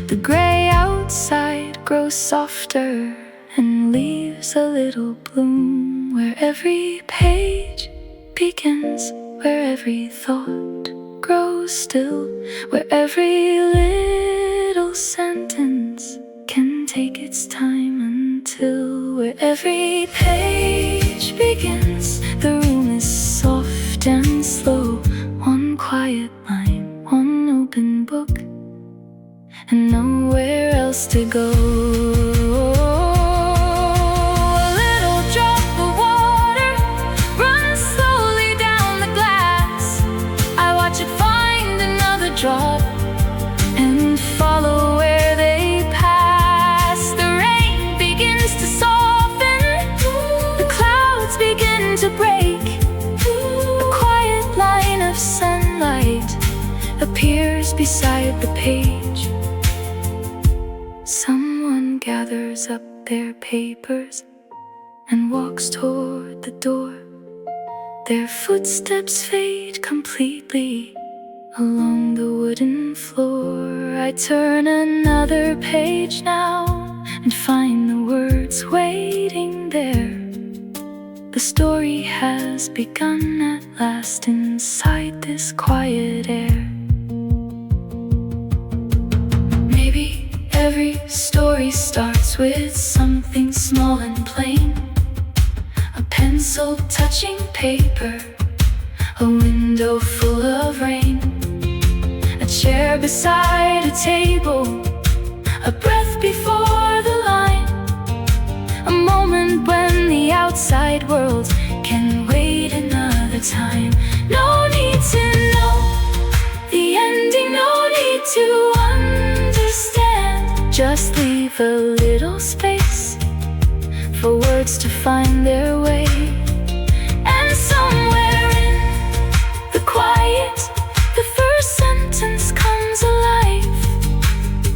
The gray outside grows softer and leaves a little bloom, where every page begins, where every thought grows still, where every little sentence can take its time until, where every page begins, the room is soft and slow. One quiet line, one open book, and nowhere else to go. Drop and follow where they pass. The rain begins to soften beside the page. Someone gathers up their papers and walks toward the door. Their footsteps fade completely along the wooden floor. I turn another page now and find the words waiting there. The story has begun at last inside this quiet air. Maybe every story starts with something small and plain. A pencil touching paper, a window full of rain, a chair beside a table, a breath before the line, a moment when the outside world can wait another time. No need to know the ending, no need to understand. Just leave a little space for words to find their way. And somewhere in the quiet, the first sentence comes alive,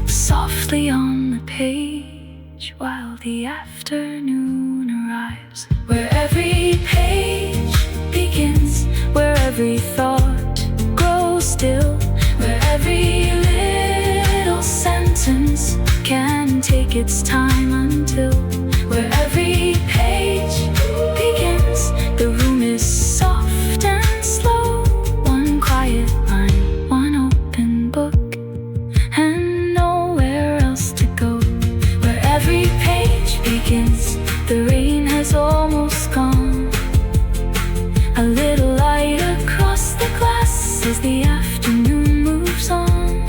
softly on the page, while the afternoon arrives. Where every page begins, where every thought grows still, where every little sentence can take its time until, where every page begins, the room is soft and slow. One quiet line, one open book, and nowhere else to go. Where every page begins, the rain has almost gone. A little light across the glass as the afternoon moves on.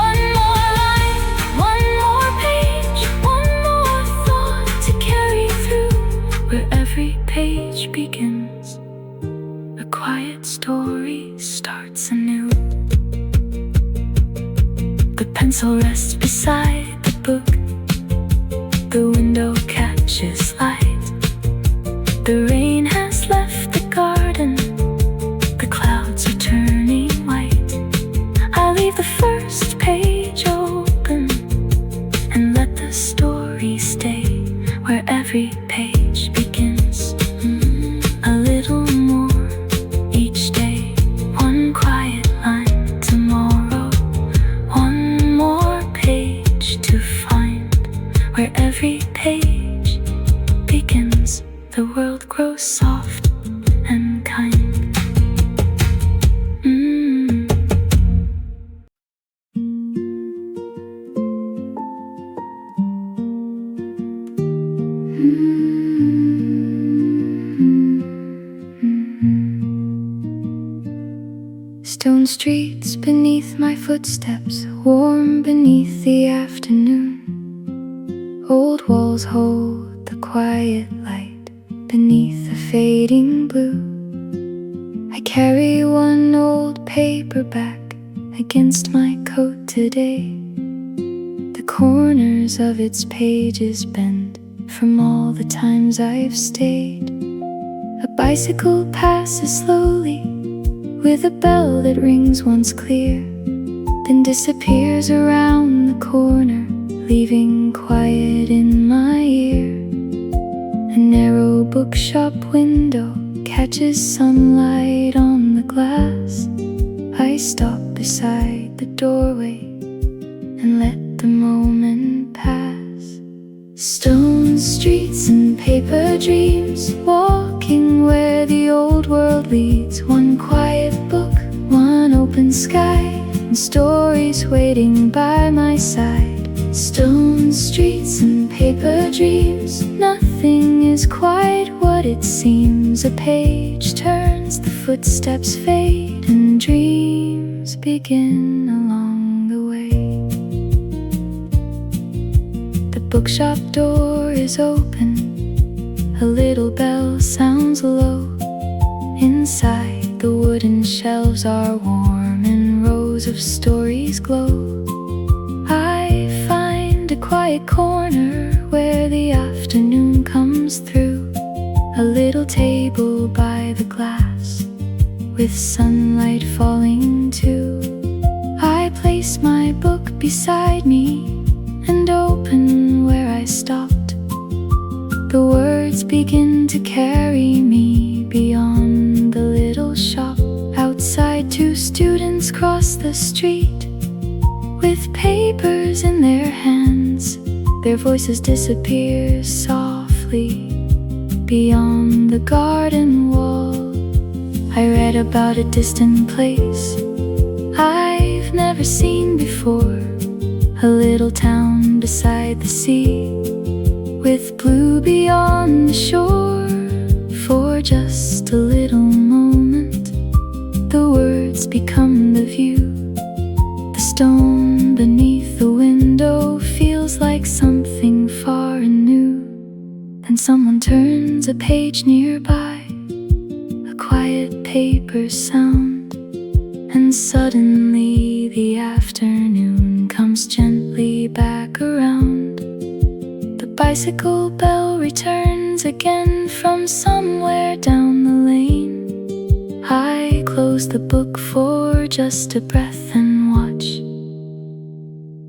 One more line, one more page, one more thought to carry through. Where every page begins, a quiet story starts anew. The pencil rests beside the book, the window catches light. The rain has left the garden, the clouds are turning white. I leave the first page open and let the story stay. Where every page begins, a little more each day. One quiet line tomorrow, one more page to find. Where every page begins, the world grows soft and kind. Stone streets beneath my footsteps, warm beneath the afternoon. Old walls hold the quiet light beneath the fading blue. I carry one old paperback against my coat today. The corners of its pages bend from all the times I've stayed. A bicycle passes slowly with a bell that rings once clear, then disappears around the corner, leaving quiet in my ear. A narrow bookshop window catches sunlight on the glass. I stop beside the doorway and let the moment pass. Stone streets and paper dreams, walking where the old world leads. One quiet book, one open sky, and stories waiting by my side. Stone streets and paper dreams, nothing is quite what it seems. A page turns, the footsteps fade, and dreams begin along the way. The bookshop door is open, a little bell sounds low. Inside, the wooden shelves are warm and rows of stories glow. I find a quiet corner where the afternoon comes through. A little table by the glass, with sunlight falling too. I place my book beside me and open where I stopped. The words begin to carry me beyond the little shop. Outside, two students cross the street with papers in their hands. Their voices disappear softly beyond the garden wall. I read about a distant place I've never seen before, a little town beside the sea, with blue beyond the shore. For just a little moment, the words become the view. The stone beneath the window feels like something far and new. Then someone turns a page nearby, a quiet paper sound, and suddenly the afternoon comes gently back around. The bicycle bell returns again from somewhere down the lane. I close the book for just a breath and watch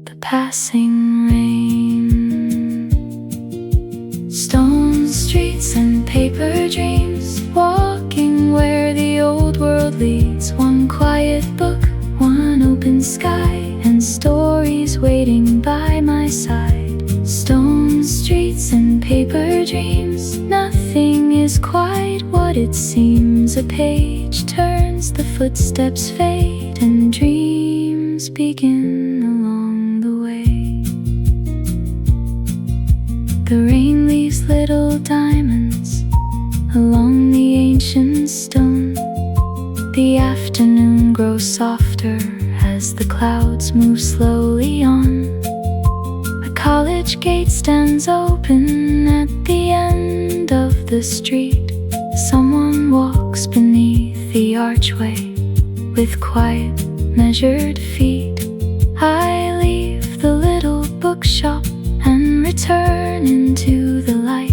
the passing rain. Stone streets and paper dreams, walking where the old world leads. One quiet book, one open sky, and stories waiting by my side. Stone streets and paper dreams, nothing is quite what it seems. A page turns, the footsteps fade, and dreams begin along the way. The rain leaves little diamonds along the ancient stone. The afternoon grows softer as the clouds move slowly on. A college gate stands open at the end of the street. Someone walks beneath the archway with quiet, measured feet. I leave the little bookshop and return into the light.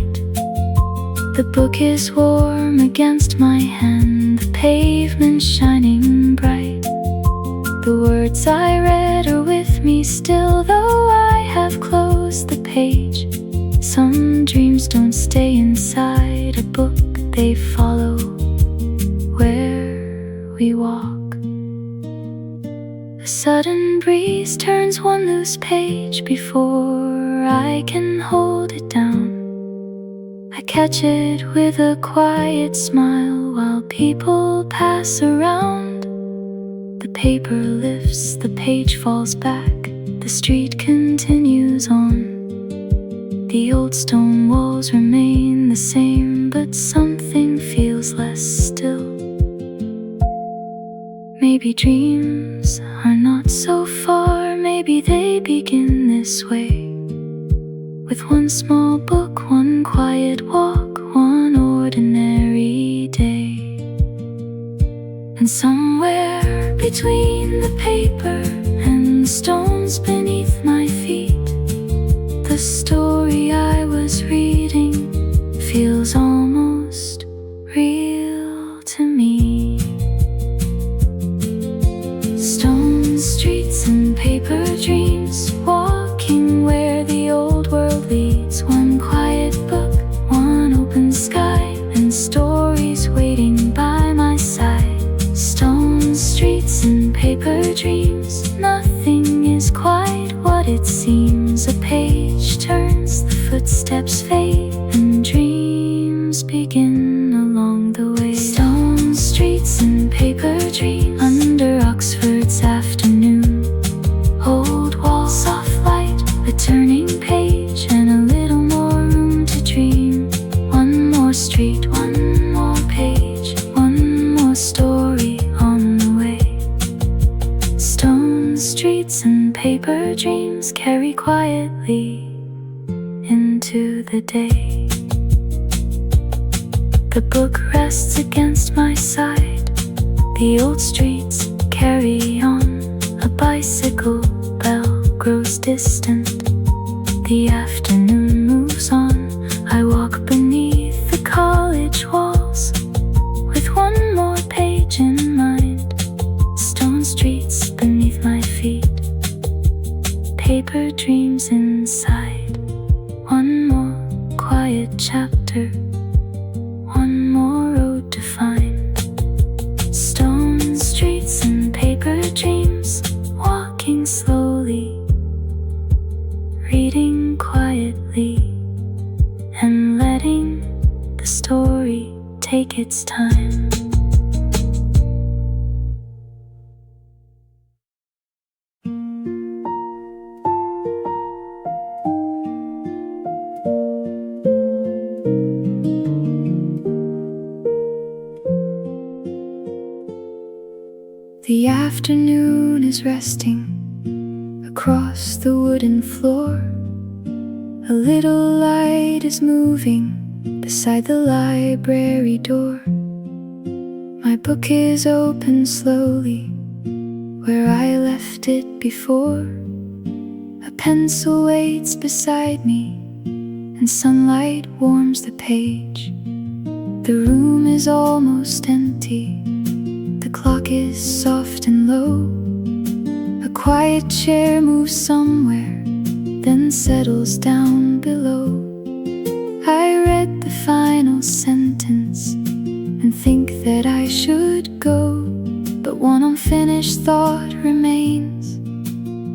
The book is warm against my hand, the pavement shining bright. The words I read are with me still, though I have closed the page. Some dreams don't stay inside a book, they follow where we walk. A sudden breeze turns one loose page before I can hold it down. I catch it with a quiet smile while people pass around. The paper lifts, the page falls back, the street continues on. The old stone walls remain the same, but something feels less still. Maybe dreams are not so far, maybe they begin this way. With one small book, one quiet walk, one ordinary day. And somewhere between the paper and the stones beneath my feet, the story I was reading feels almost real to me. Stone streets and paper dreams, walking where the old world leads. One quiet book, one open sky, and stories waiting by my side. Stone streets and paper dreams, nothing is quite what it seems. A page turns, the footsteps fade, and dreams begin along the way. Stone streets and paper dreams, under Oxford's afternoon. Old walls, soft light, a turning page, and a little more room to dream. One more street, one more page, one more story on the way. Stone streets and paper dreams carry quietly into the day. The book rests against my side, the old streets carry on. A bicycle bell grows distant, the afternoon moves on. I walk beneath the college walls with one more page in paper dreams inside. One more quiet chapter, one more road to find. Stone streets and paper dreams, walking slowly, reading quietly, and letting the story take its time. The afternoon is resting across the wooden floor. A little light is moving beside the library door. My book is open slowly where I left it before. A pencil waits beside me and sunlight warms the page. The room is almost empty. The clock is soft and low. A quiet chair moves somewhere, then settles down below. I read the final sentence and think that I should go, but one unfinished thought remains,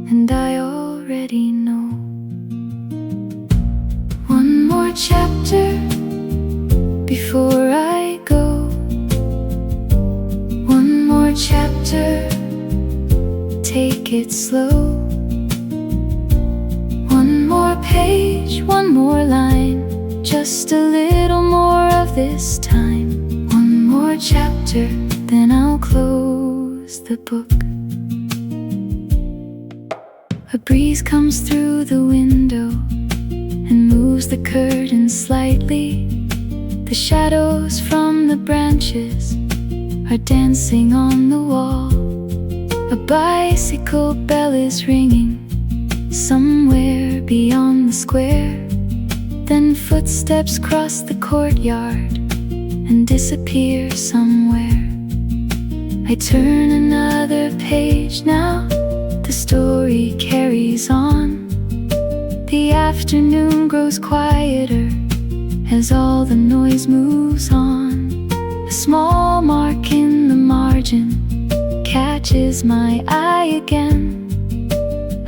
and I already know. One more chapter before I go. One more chapter, take it slow. One more page, one more line, just a little more of this time. One more chapter, then I'll close the book. A breeze comes through the window and moves the curtain slightly. The shadows from the branches are dancing on the wall. A bicycle bell is ringing somewhere beyond the square. Then footsteps cross the courtyard and disappear somewhere. I turn another page now, the story carries on. The afternoon grows quieter as all the noise moves on. A small mark in the margin catches my eye again.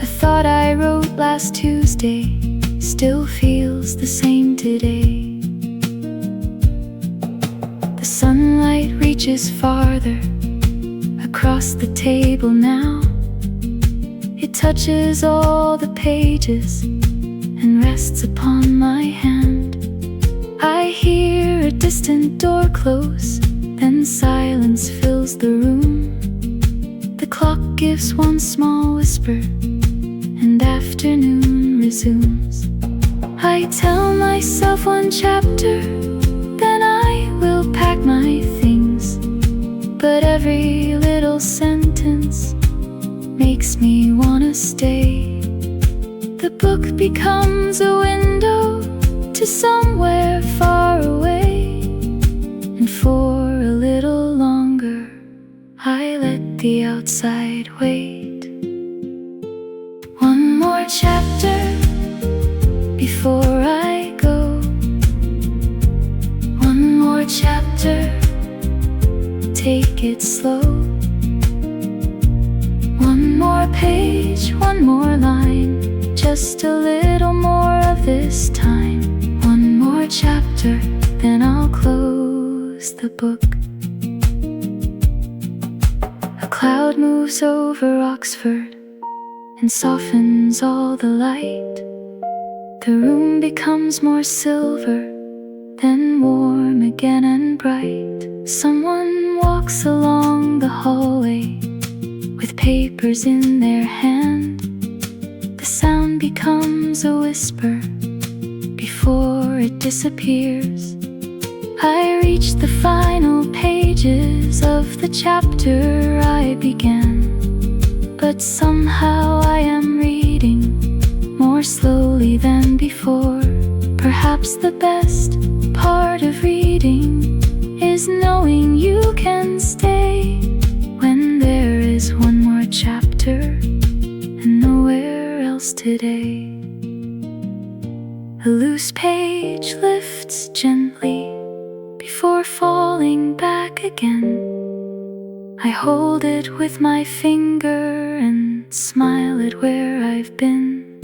A thought I wrote last Tuesday still feels the same today. The sunlight reaches farther across the table now. It touches all the pages and rests upon my hand. I hear a distant door close, then silence fills the room. The clock gives one small whisper, and afternoon resumes. I tell myself one chapter, then I will pack my things. But every little sentence makes me wanna stay. The book becomes a window to somewhere far away, and for a little longer I let the outside wait. One more chapter before I go. One more chapter, take it slow. One more page, one more line, just a little more of this time. One more chapter, then I'll close the book. A cloud moves over Oxford and softens all the light. The room becomes more silver, then warm again and bright. Someone walks along the hallway with papers in their hand. The sound becomes a whisper before it disappears. I reach the final pages of the chapter I began, but somehow I am reading more slowly than before. Perhaps the best part of reading is knowing you can stay when there is one more chapter and nowhere else else today. A loose page lifts gently before falling back again. I hold it with my finger and smile at where I've been.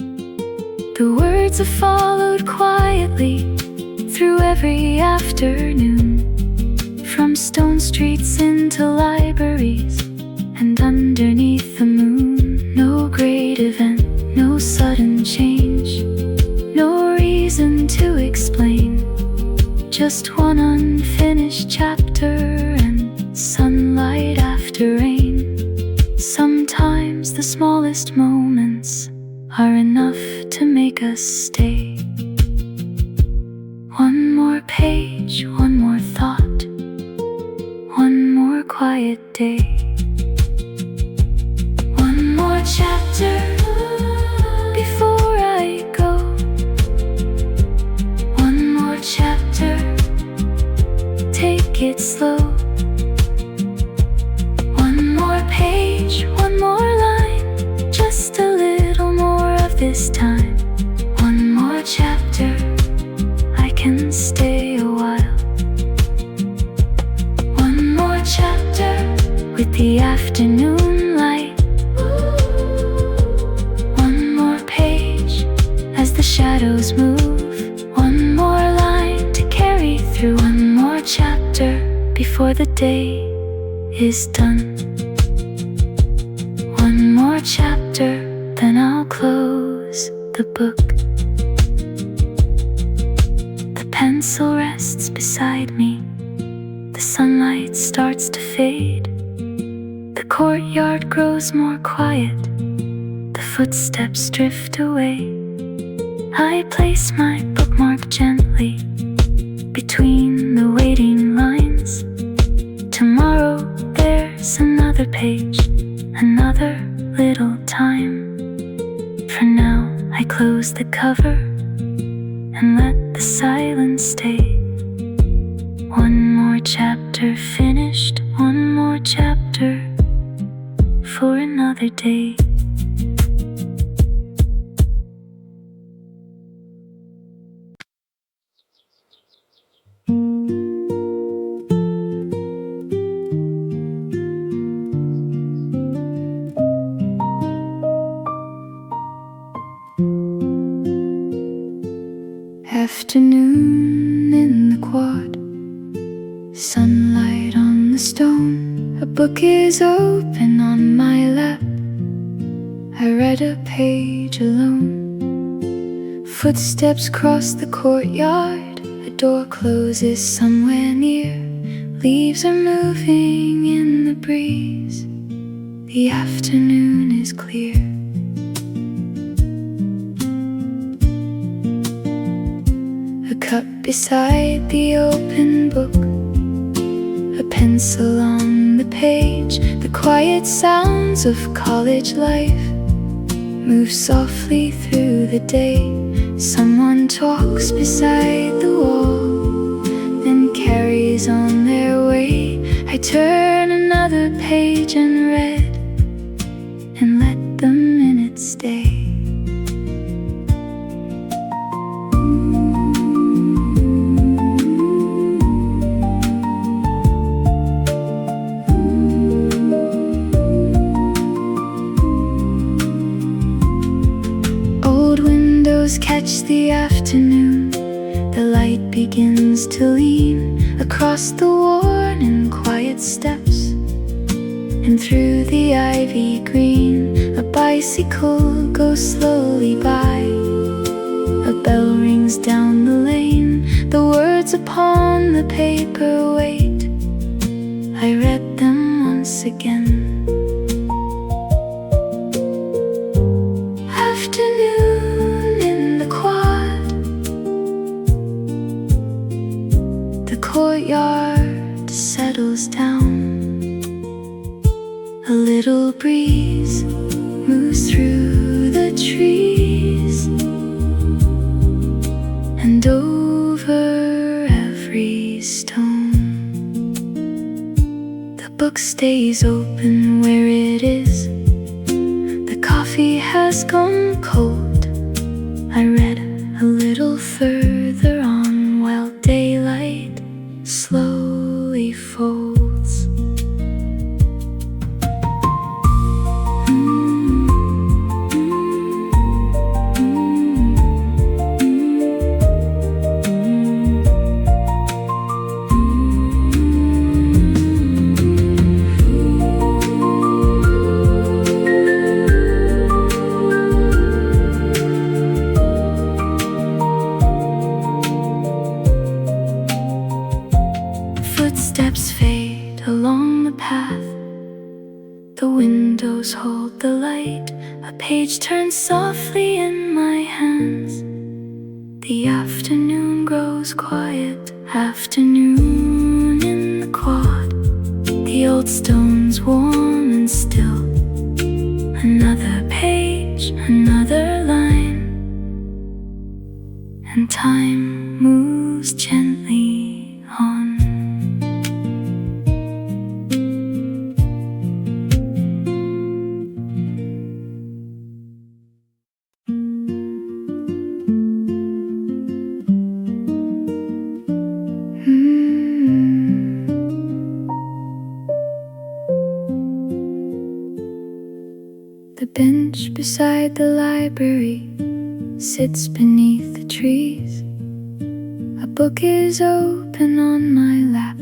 The words have followed quietly through every afternoon, from stone streets into libraries and underneath the moon. No great event, no sudden change, no reason to explain, just one unfinished chapter and sunlight after rain. Sometimes the smallest moments are enough to make us stay. One more page, one more thought, one more quiet day. One more chapter before I go. One more chapter, take it slow. One more page, one more line, just a little more of this time. One more chapter, I can stay a while. One more chapter with the afternoon light. One more page as the shadows move. One more line to carry through. One more chapter before the day is done. One more chapter, then I'll close the book. The pencil rests beside me. The sunlight starts to fade. The courtyard grows more quiet. The footsteps drift away. I place my bookmark gently between the waiting lines. Tomorrow there's another page, another little time. For now I close the cover and let the silence stay. One more chapter finished, one more chapter for another day. Afternoon in the quad, sunlight on the stone. A book is open on my lap. I read a page alone. Footsteps cross the courtyard. A door closes somewhere near. Leaves are moving in the breeze. The afternoon is clear. A cup beside the open book, a pencil on the page. The quiet sounds of college life move softly through the day. Someone talks beside the wall, then carries on their way. I turn another page and read, and let the minutes stay. Catch the afternoon. The light begins to lean across the worn and quiet steps, and through the ivy green. A bicycle goes slowly by. A bell rings down the lane. The words upon the paper wait. I read them once again. Courtyard settles down. A little breeze moves through the trees, and over every stone. The book stays open where it is. The coffee has has gone cold. I read a little further on while daylight slowly folds. Footsteps fade along the path. The windows hold the light. A page turns softly in my hands. The afternoon grows quiet. Afternoon in the quad. The old stone's warm and still. Another page, another line, and time moves gently on. The bench beside the library sits beneath the trees. A book is open on my lap.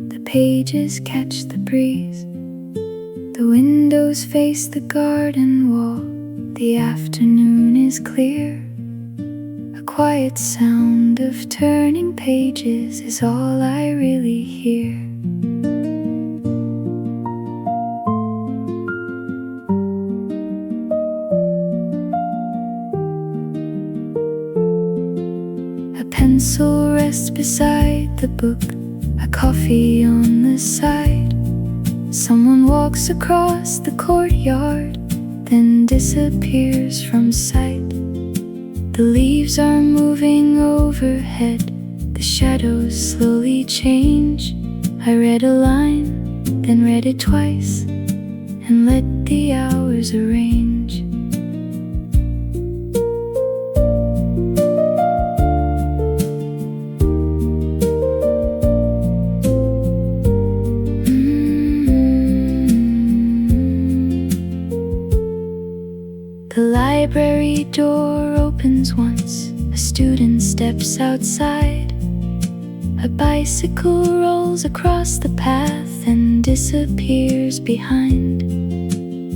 The pages catch the breeze. The windows face the garden wall. The afternoon is clear. A quiet sound of turning pages is all I really hear. A pencil rests beside the book, a coffee on the side. Someone walks across the courtyard, then disappears from sight. The leaves are moving overhead, the shadows slowly change. I read a line, then read it twice, and let the hours arrange. The library door opens once. A student steps outside. A bicycle rolls across the path and disappears behind.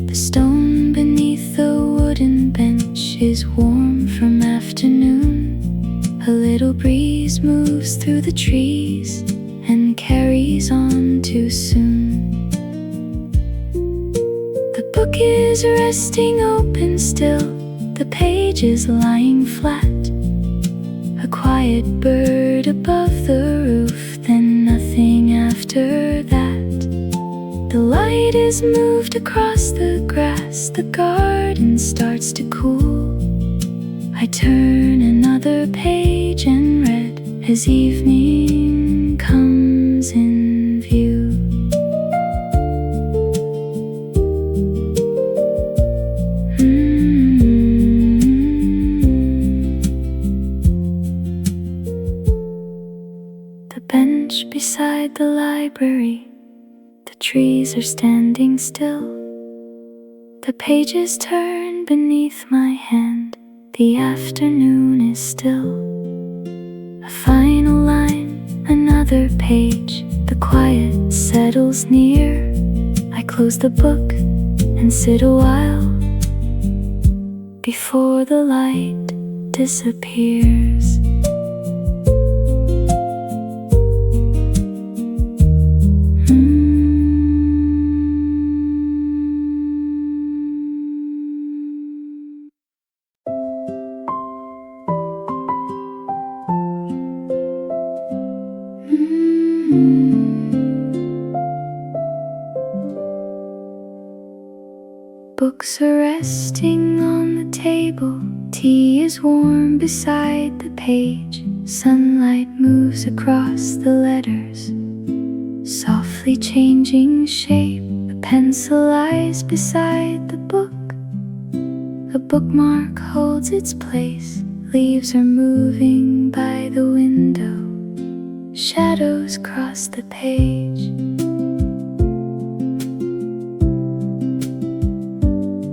The stone beneath the wooden bench is warm from afternoon. A little breeze moves through the trees and carries on too soon. The book is resting open still, the page is lying flat. A quiet bird above the roof, then nothing after that. The light is moved across the grass, the garden starts to cool. I turn another page and read as evening comes in view. The bench beside the library, the trees are standing still. The pages turn beneath my hand, the afternoon is still. A final line, another page, the quiet settles near. I close the book and sit a while before the light disappears. Books are resting on the table. Tea is warm beside the page. Sunlight moves across the letters, softly changing shape. A pencil lies beside the book. A bookmark holds its place. Leaves are moving by the window. Shadows cross the page.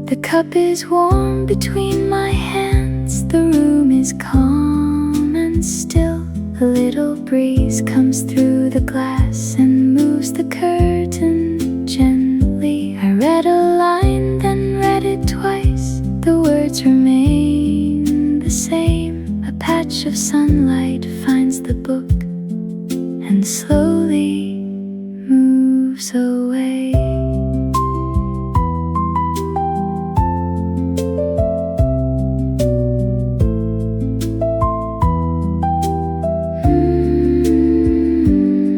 The cup is warm between my hands. The room is calm and still. A little breeze comes through the glass and moves the curtain gently. I read a line, then read it twice. The words remain the same. A patch of sunlight finds the book and slowly moves away.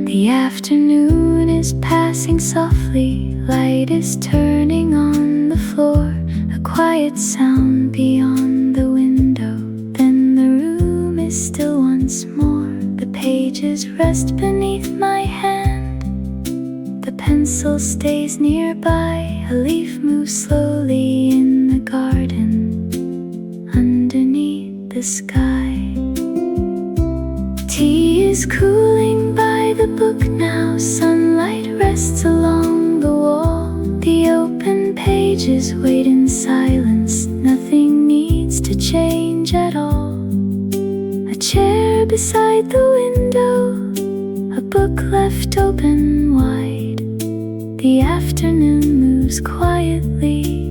The afternoon is passing softly. Light is turning on the floor. A quiet sound beyond the window. Then the room is still once more. The pages rest beneath my hand. The pencil stays nearby. A leaf moves slowly in the garden underneath the sky. Tea is cooling by the book now. Sunlight rests along the wall. The open pages wait in silence. Nothing needs to change at all. A chair beside the window, a book left open wide. The afternoon moves quietly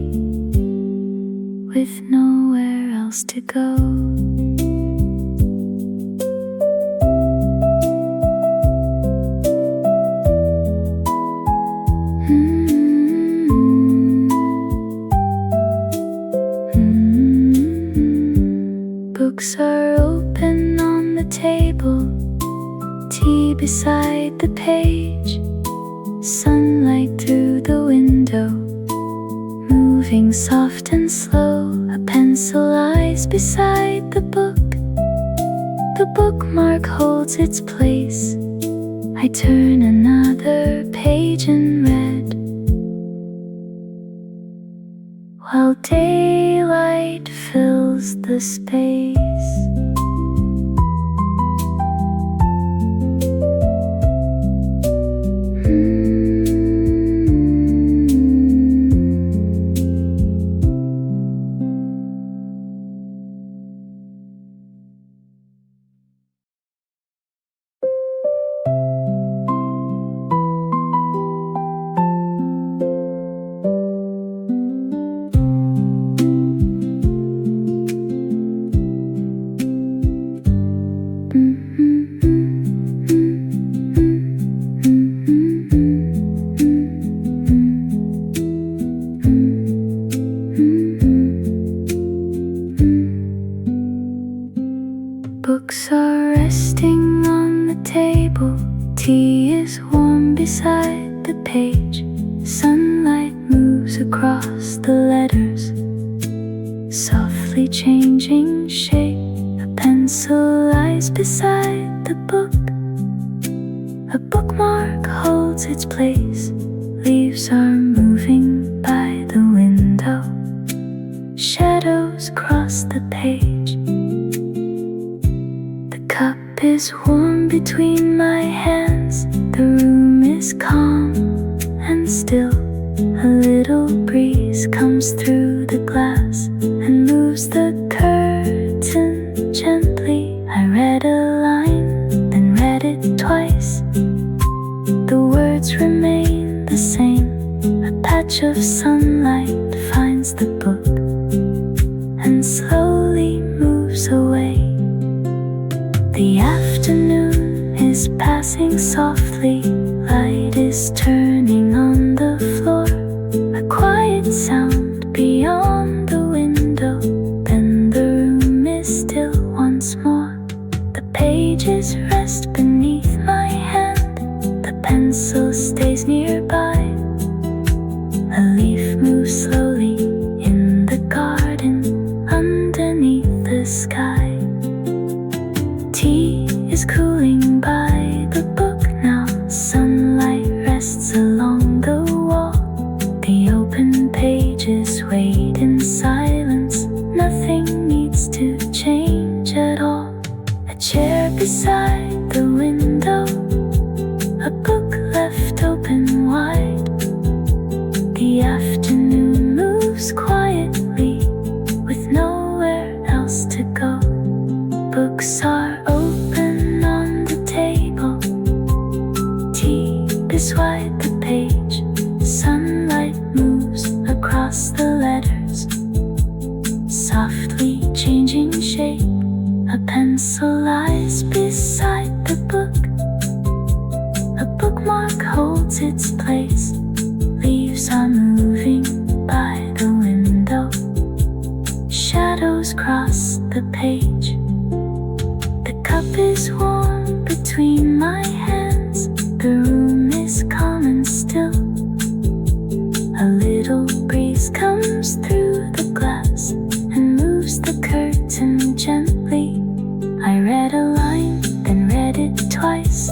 with nowhere else to go. Books are open on the table. Tea beside the page. Sunlight through the window, moving soft and slow. A pencil lies beside the book. The bookmark holds its place. I turn another page and read, while daylight fills the space. Books are resting on the table. Tea is warm beside the page. Sunlight moves across the letters, softly changing shape. A pencil lies beside the book. A bookmark holds its place. Leaves are moving by the window. Shadows cross the page. The cup is warm between my hands. The room is calm and still. A little breeze comes through the glass and moves the curtain gently. I read a line, then read it twice. The words remain the same. A patch of sunlight finds the book and slowly moves away. The afternoon is passing softly. Light is turning on the floor. A quiet sound beyond the window. Then the room is still once more. The pages rest beneath my hand. The pencil stays nearby. A leaf moves slowly in the garden underneath the sky. Tea is cooling by the book now. Sunlight rests along the wall. The open pages wait in silence. change at all. A chair beside the window, a book left open wide. The afternoon moves quietly with nowhere else to go. Books are open on the table, tea beside the page. Sunlight moves across the letters, softly changing shape. A pencil lies beside the book, a bookmark holds its place. Leaves are moving by the window, shadows cross the page. The cup is warm between my hands, the room is calm and still. A little breeze comes through the glass and moves the curtain gently. I read a line, then read it twice.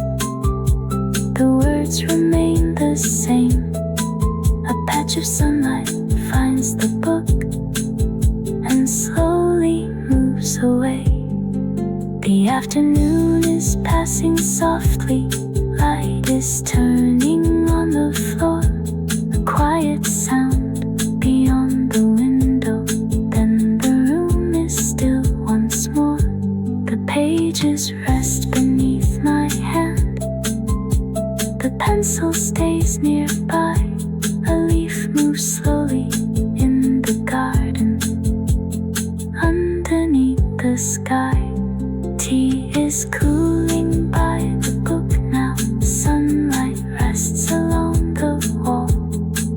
The words remain the same. A patch of sunlight finds the book and slowly moves away. The afternoon is passing softly, light is turning on the floor. A quiet sound beyond the window, then the room is still once more. The pages rest beneath my hand, the pencil stays nearby. A leaf moves slowly in the garden, underneath the sky. Tea is cooling by the book now. Sunlight rests along the wall.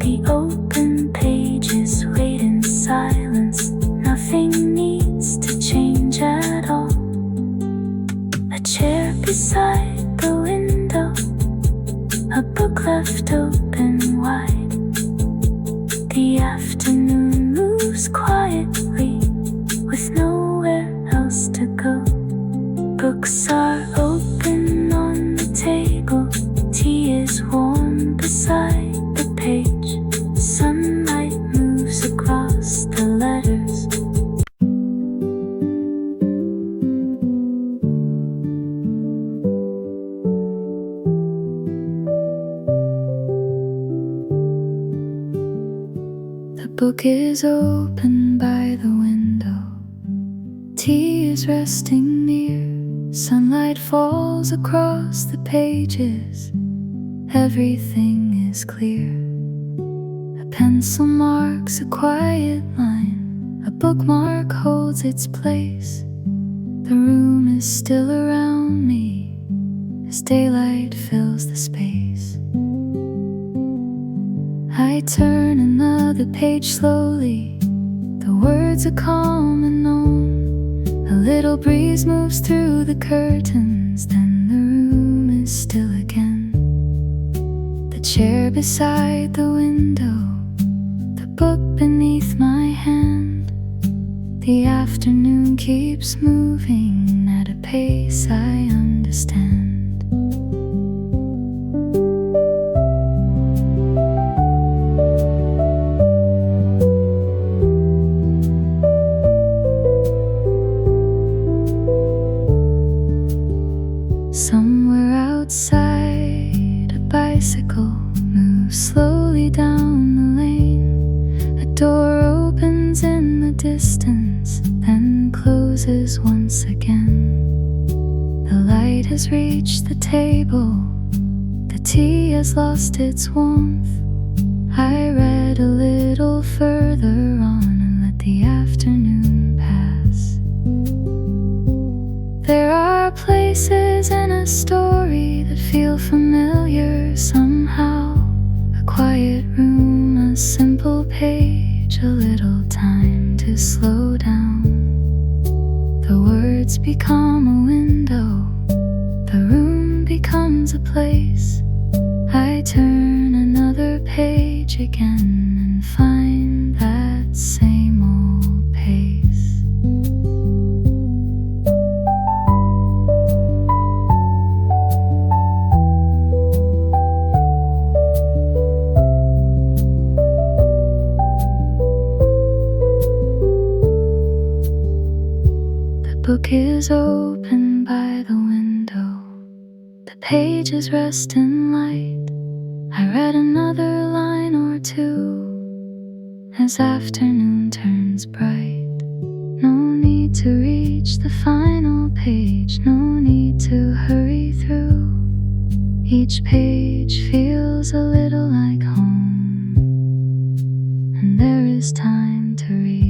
The open pages wait in silence. Nothing needs to change at all. A chair beside the window, a book left open wide. The afternoon moves quietly with nowhere else to go. Books are open on the table, tea is warm beside the page. Sunlight moves across the letters. The book is open by the window, tea is resting near. Sunlight falls across the pages, everything is clear. A pencil marks a quiet line, a bookmark holds its place. The room is still around me as daylight fills the space. I turn another page slowly, the words are calm and known. A little breeze moves through the curtains, then the room is still again. The chair beside the window, the book beneath my hand. The afternoon keeps moving at a pace I understand. Somewhere outside, a bicycle moves slowly down the lane. A door opens in the distance, then closes once again. The light has reached the table, the tea has lost its warmth. I read a little further on and let the afternoon pass. There are places in a story that feel familiar somehow. A quiet room, a simple page, a little time to slow down. The words become a window, the room becomes a place. I turn another page again and find that same old pace. book is open by the window. The pages rest in light. I read another line or two as afternoon turns bright. No need to reach the final page, no need to hurry through. Each page feels a little like home, and there is time to read.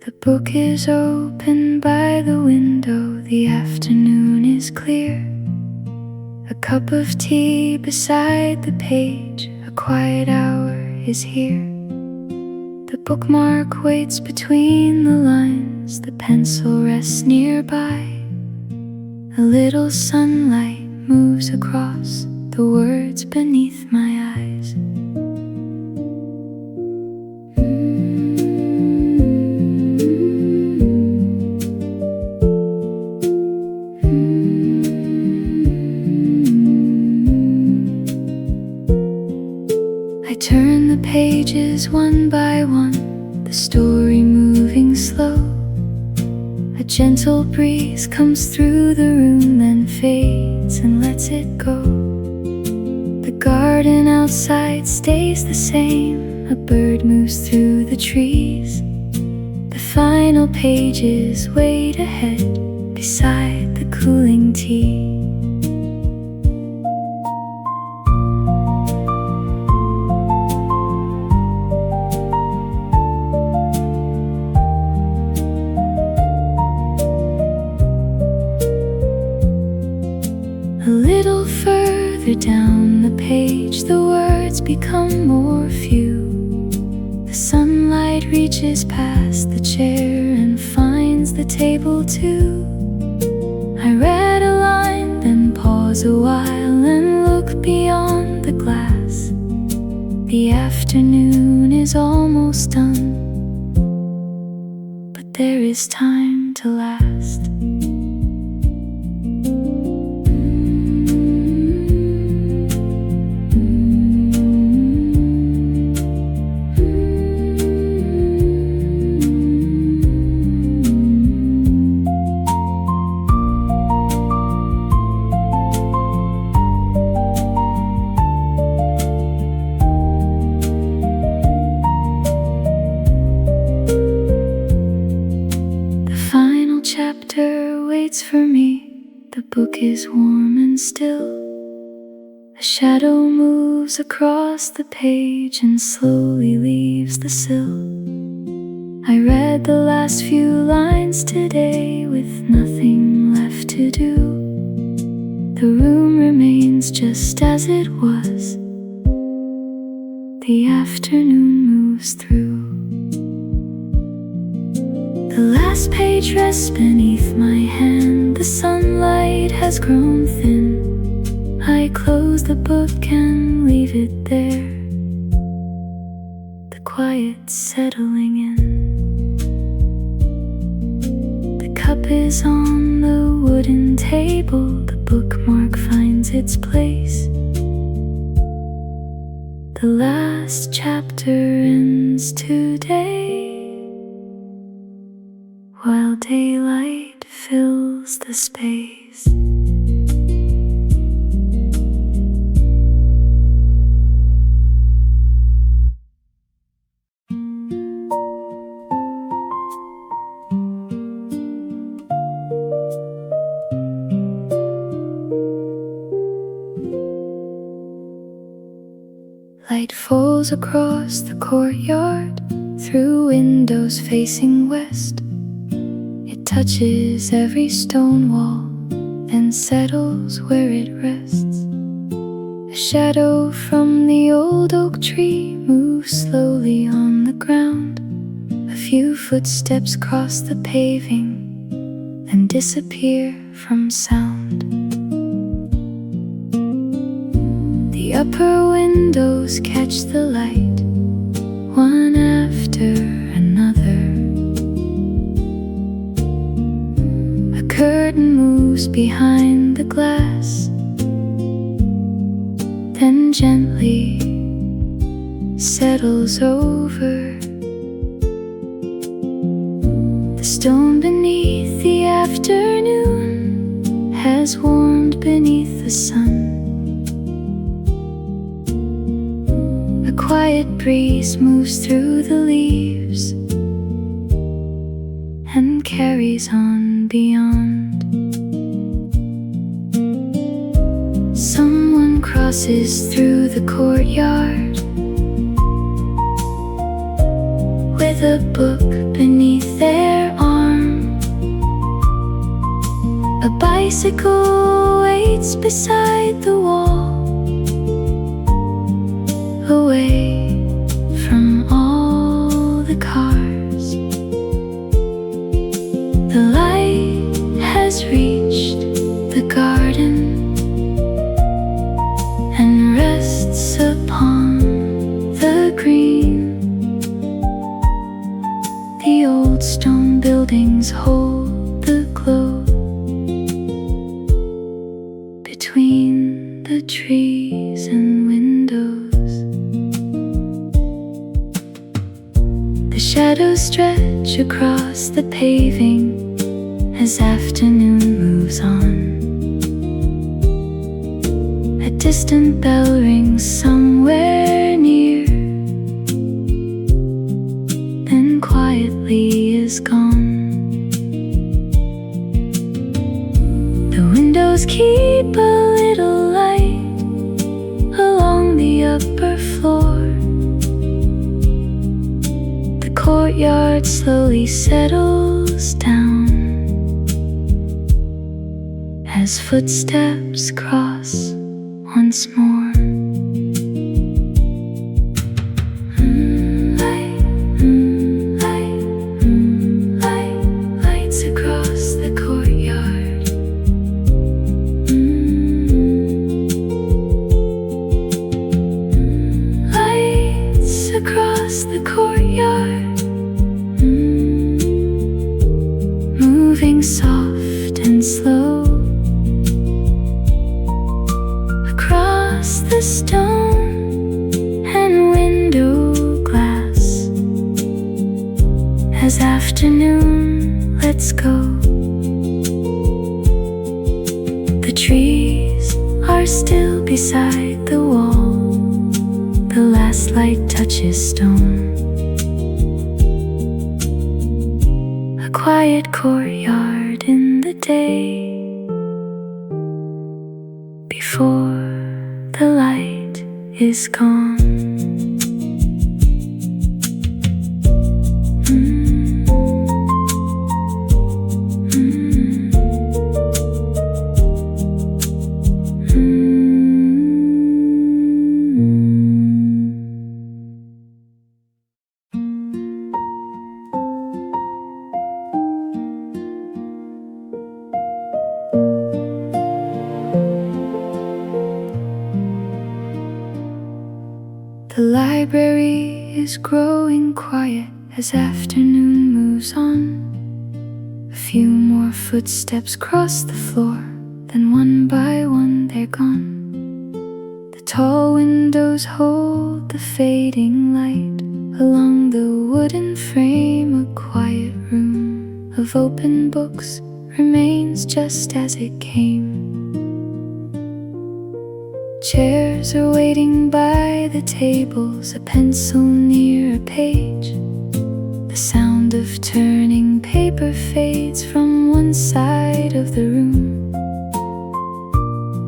The book is open by the window, the afternoon is clear. A cup of tea beside the page, a quiet hour is here. The bookmark waits between the lines, the pencil rests nearby. A little sunlight moves across the words beneath my eyes. I turn the pages one by one, the story moving slow. A gentle breeze comes through the room, then fades and lets it go. The garden outside stays the same, a bird moves through the trees. The final pages wait ahead beside the cooling tea. A little further down the page, the words become more few. The sunlight reaches past the chair and finds the table too. I read a line, then pause a while and look beyond the glass. The afternoon is almost done, but there is time to last. Chapter waits for me. The book is warm and still. A shadow moves across the page and slowly leaves the sill. I read the last few lines today with nothing left to do. The room remains just as it was. The afternoon moves through. The last page rests beneath my hand. The sunlight has grown thin. I close the book and leave it there, the quiet settling in. The cup is on the wooden table. The bookmark finds its place. The last chapter ends today, while daylight fills the space. Light falls across the courtyard, through windows facing west. It touches every stone wall, then settles where it rests. A shadow from the old oak tree moves slowly on the ground. A few footsteps cross the paving and disappear from sound. The upper windows catch the light, one after another. A curtain moves behind the glass, then gently settles over. The stone beneath the afternoon has warmed beneath the sun. A quiet breeze moves through the leaves and carries on beyond. Someone crosses through the courtyard with a book beneath their arm. A bicycle waits beside the wall, away from all the cars. The light has reached the garden and rests upon the green. The old stone buildings hold the glow between the trees and windows. The shadows stretch across the paving as afternoon moves on. A distant bell rings somewhere near, then quietly is gone. The windows keep a little light along the upper floor. The courtyard slowly settles down as footsteps cross once more. Lights across the courtyard. Lights across the courtyard, moving soft and slow across the stone and window glass as afternoon lets go. The trees are still beside the wall, the last light touches stone. A quiet courtyard in the day before the light is gone. The library is growing quiet as afternoon moves on. A few more footsteps cross the floor, then one by one they're gone. The tall windows hold the fading light. Along the wooden frame, a quiet room of open books remains just as it came. Chairs are waiting by the tables, a pencil near a page. The sound of turning paper fades from one side of the room.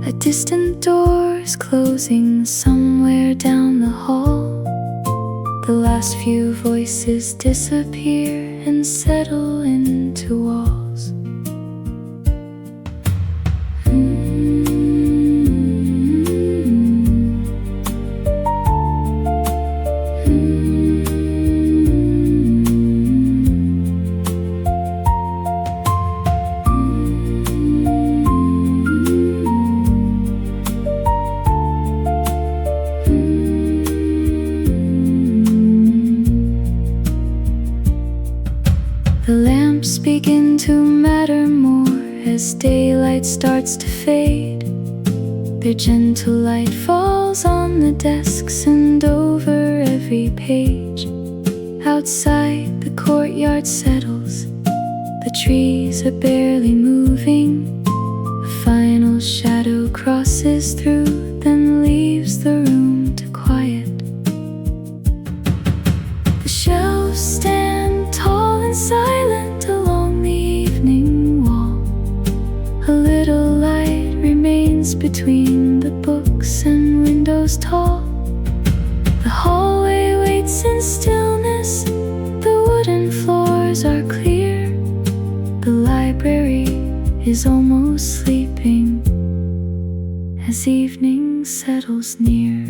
A distant door is closing somewhere down the hall. The last few voices disappear and settle into walls. to matter more as daylight starts to fade. Their gentle light falls on the desks and over every page. Outside, the courtyard settles. The trees are barely moving. A final shadow crosses through, then leaves the room to quiet. The shelves stand tall and silent along the evening wall. A little light remains between the books and windows tall. The hallway waits in stillness. The wooden floors are clear. The library is almost sleeping as evening settles near.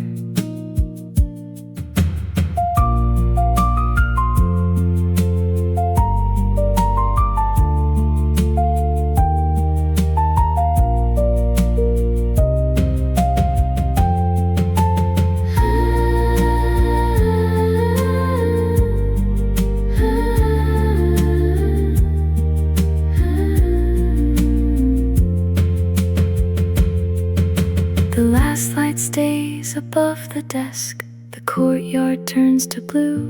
The last light stays above the desk. The courtyard turns to blue.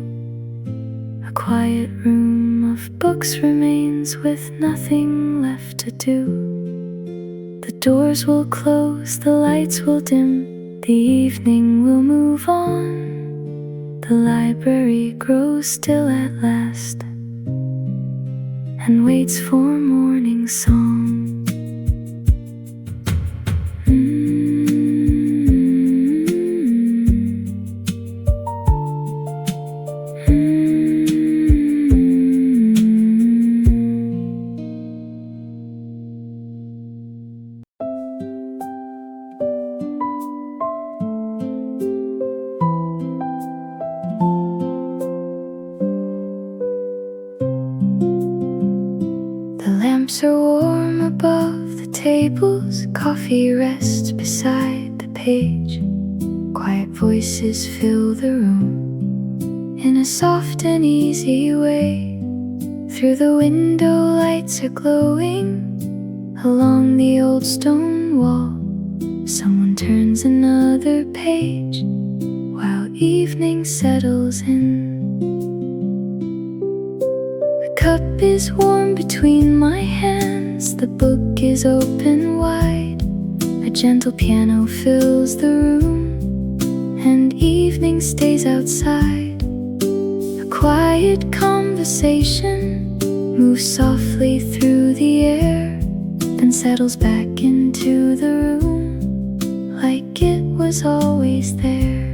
A quiet room of books remains with nothing left to do. The doors will close, the lights will dim, the evening will move on. The library grows still at last and waits for morning song. The lamps are warm above the tables. Coffee rests beside the page. Quiet voices fill the room in a soft and easy way. Through the window lights are glowing. Along the old stone wall, someone turns another page while evening settles in. The cup is warm between my hands. The book is open wide. A gentle piano fills the room, and evening stays outside. A quiet conversation moves softly through the air, then settles back into the room like it was always there.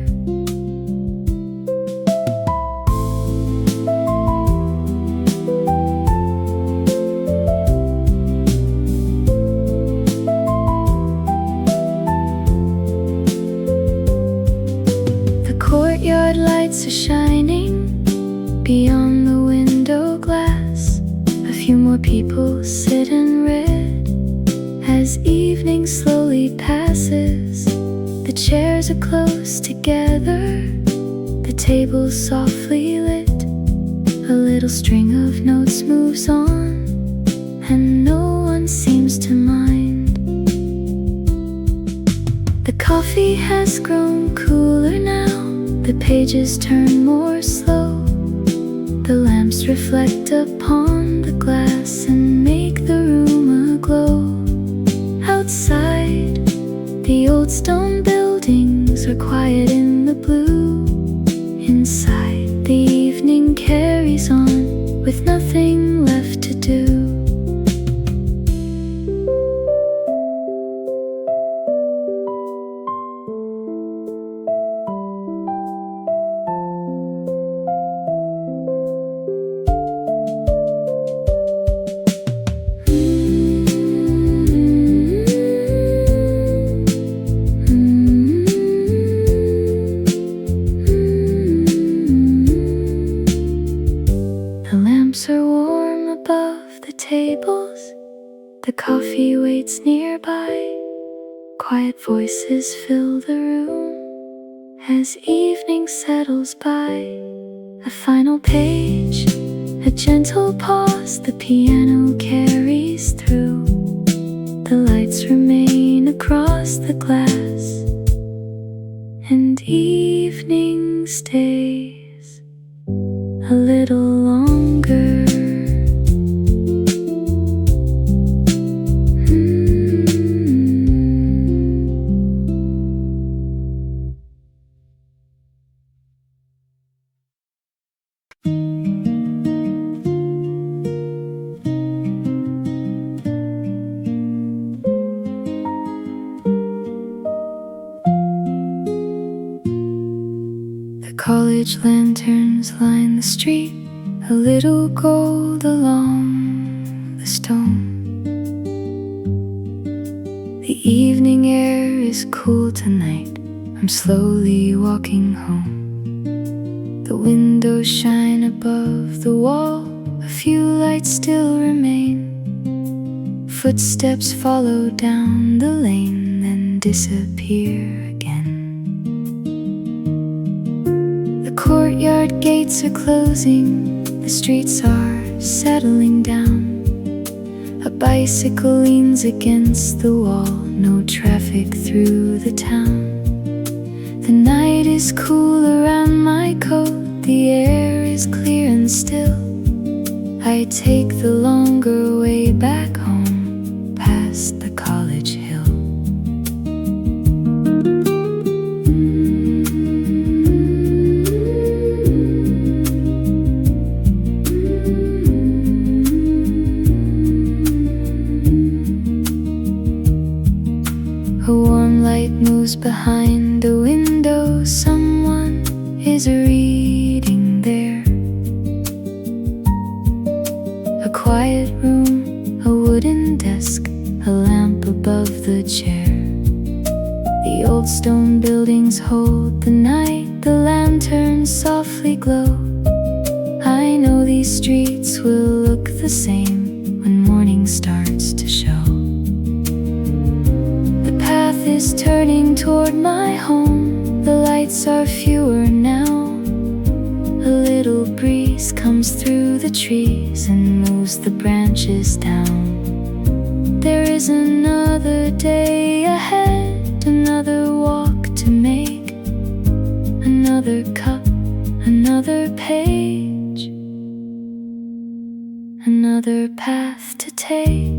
The courtyard lights are shining beyond the window glass. A few more people sit and read as evening slowly passes. The chairs are close together, the table's softly lit. A little string of notes moves on, and no one seems to mind. The coffee has grown cooler now. The pages turn more slow. The lamps reflect upon the glass and make the room aglow. Outside, the old stone buildings are quiet in the blue. Inside, the evening carries on with nothing left to do. Are warm above the tables. The coffee waits nearby. Quiet voices fill the room as evening settles by. A final page, A gentle pause the piano carries through. The lights remain across the glass, and evening stays a little longer. The college lanterns line the street, a little gold along the stone. The evening air is cool tonight. I'm slowly walking home. The windows shine above the wall. A few lights still remain. Footsteps follow down the lane, then disappear again. The courtyard gates are closing. The streets are settling down. A bicycle leans against the wall. No traffic through the town. The night is cool around my coat. The air is clear and still. I take the longer way back home, past the college hill. A warm light moves behind a window. Someone is reading there. A quiet room, a wooden desk, a lamp above the chair. The old stone buildings hold the night. The lanterns softly glow. I know these streets will look the same when morning starts to show. The path is turning toward my home. The lights are fewer now. A little breeze comes through the trees and moves the branches down. There is another day ahead, another walk to make, another cup, another page, another path to take.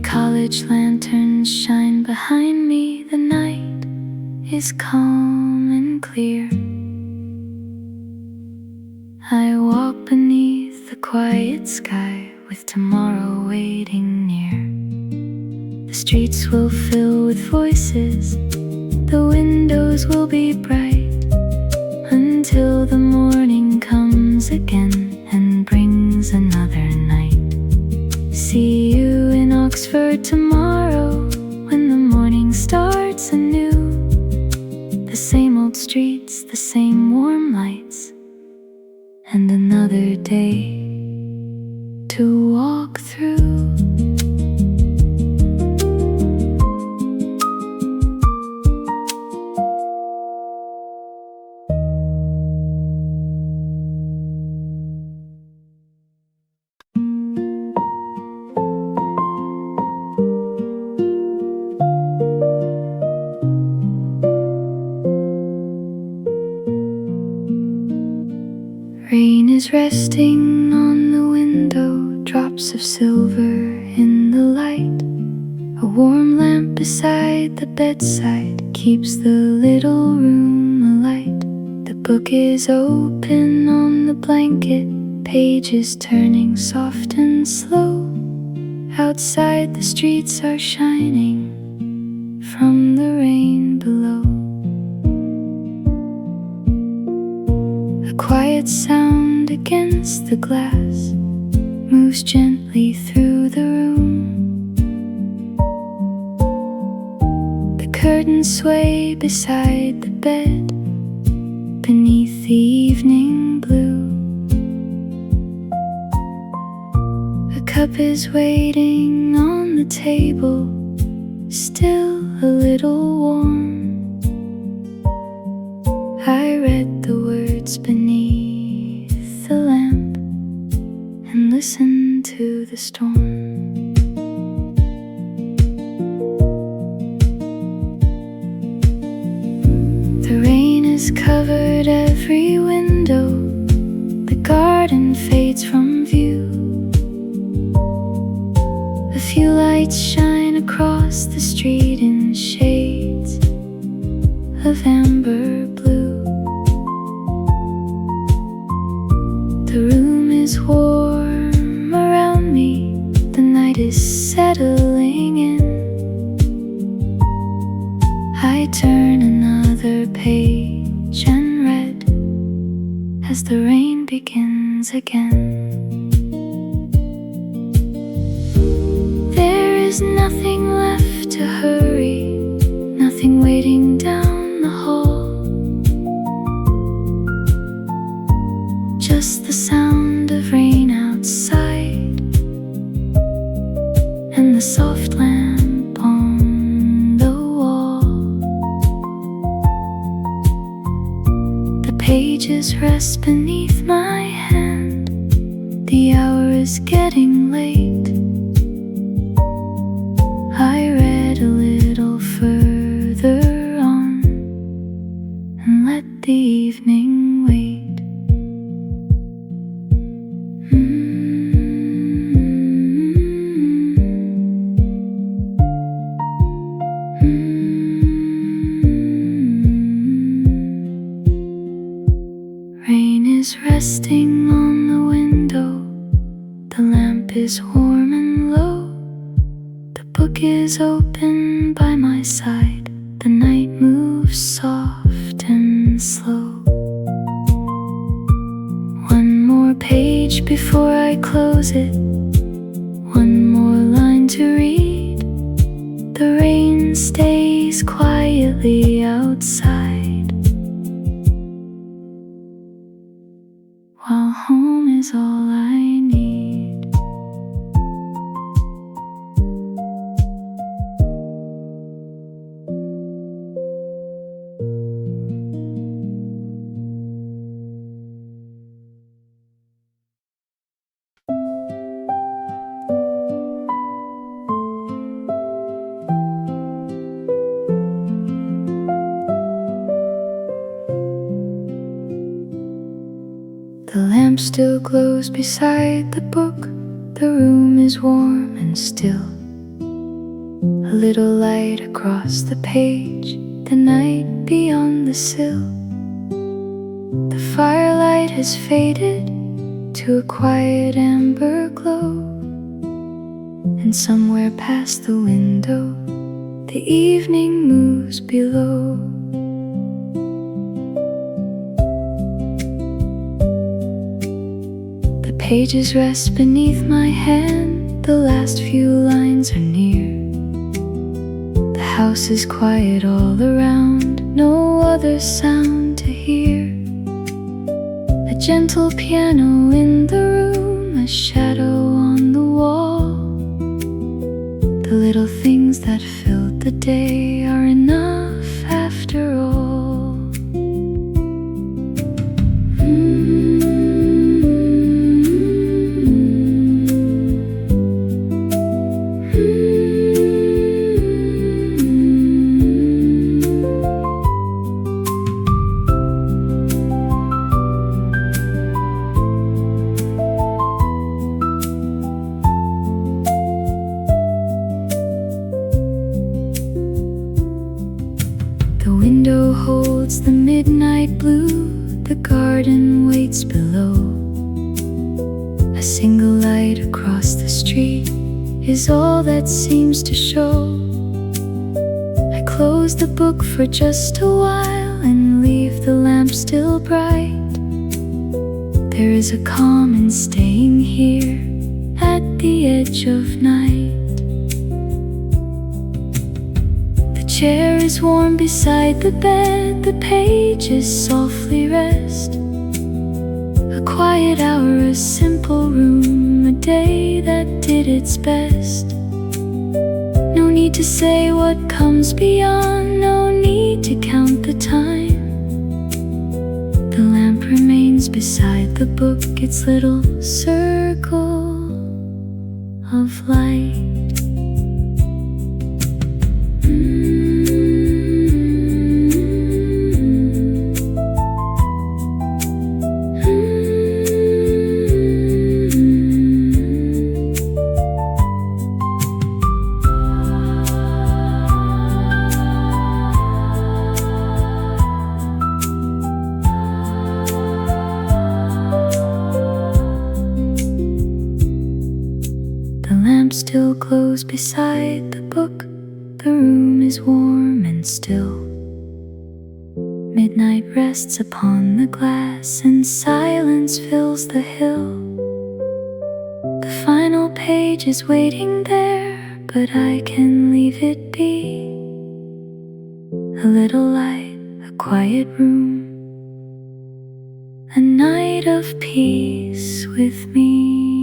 College lanterns shine behind me. The night is calm and clear. I walk beneath the quiet sky, with tomorrow waiting near. The streets will fill with voices. The windows will be bright, until the morning comes again and brings another night. See you in Oxford tomorrow, when the morning starts anew. The same old streets, the same warm lights, and another day to walk through. Rain is resting on the window, drops of silver in the light. A warm lamp beside the bedside keeps the little room alight. The book is open on the blanket, pages turning soft and slow. Outside the streets are shining from the rain below. A quiet sound against the glass moves gently through the room. The curtains sway beside the bed, beneath the evening blue. A cup is waiting on the table, still a little warm. I read the words beneath the lamp and listened to the storm. The rain has covered every window, the garden fades from view. A few lights shine across the street in shades of amber blue. The room is warm around me, the night is settling in. I turn another page and read as the rain begins again. There is nothing left to hurry, nothing waiting down the hall. Just the sound of rain outside and the soft lamp on the wall. The pages rest beneath my hand, the hour is getting late. I read a little further on and let the evening wait. Rain is resting on the window, the lamp is warm and low. The book is open by my side, the night moves soft and slow. One more page before I close it, one more line to read. The rain stays quietly outside, while home is all I need. The lamp still glows beside the book. The room is warm and still. A little light across the page, the night beyond the sill. The firelight has faded to a quiet amber glow, and somewhere past the window, the evening moves below. Pages rest beneath my hand, the last few lines are near. The house is quiet all around, no other sound to hear. A gentle piano in the room, a shadow on the wall. The little things that filled the day are enough after all. The window holds the midnight blue, the garden waits below. A single light across the street is all that seems to show. I close the book for just a while and leave the lamp still bright. There is a calm in staying here, the edge of night. The chair is warm beside the bed, the pages softly rest. A quiet hour, a simple room, a day that did its best. No need to say what comes beyond, no need to count the time. The lamp remains beside the book, its little circle of light. The lamp still glows beside the book. The room is warm and still. Midnight rests upon the glass, and silence fills the hill. The final page is waiting there, but I can leave it be. A little light, a quiet room, a night of peace with me.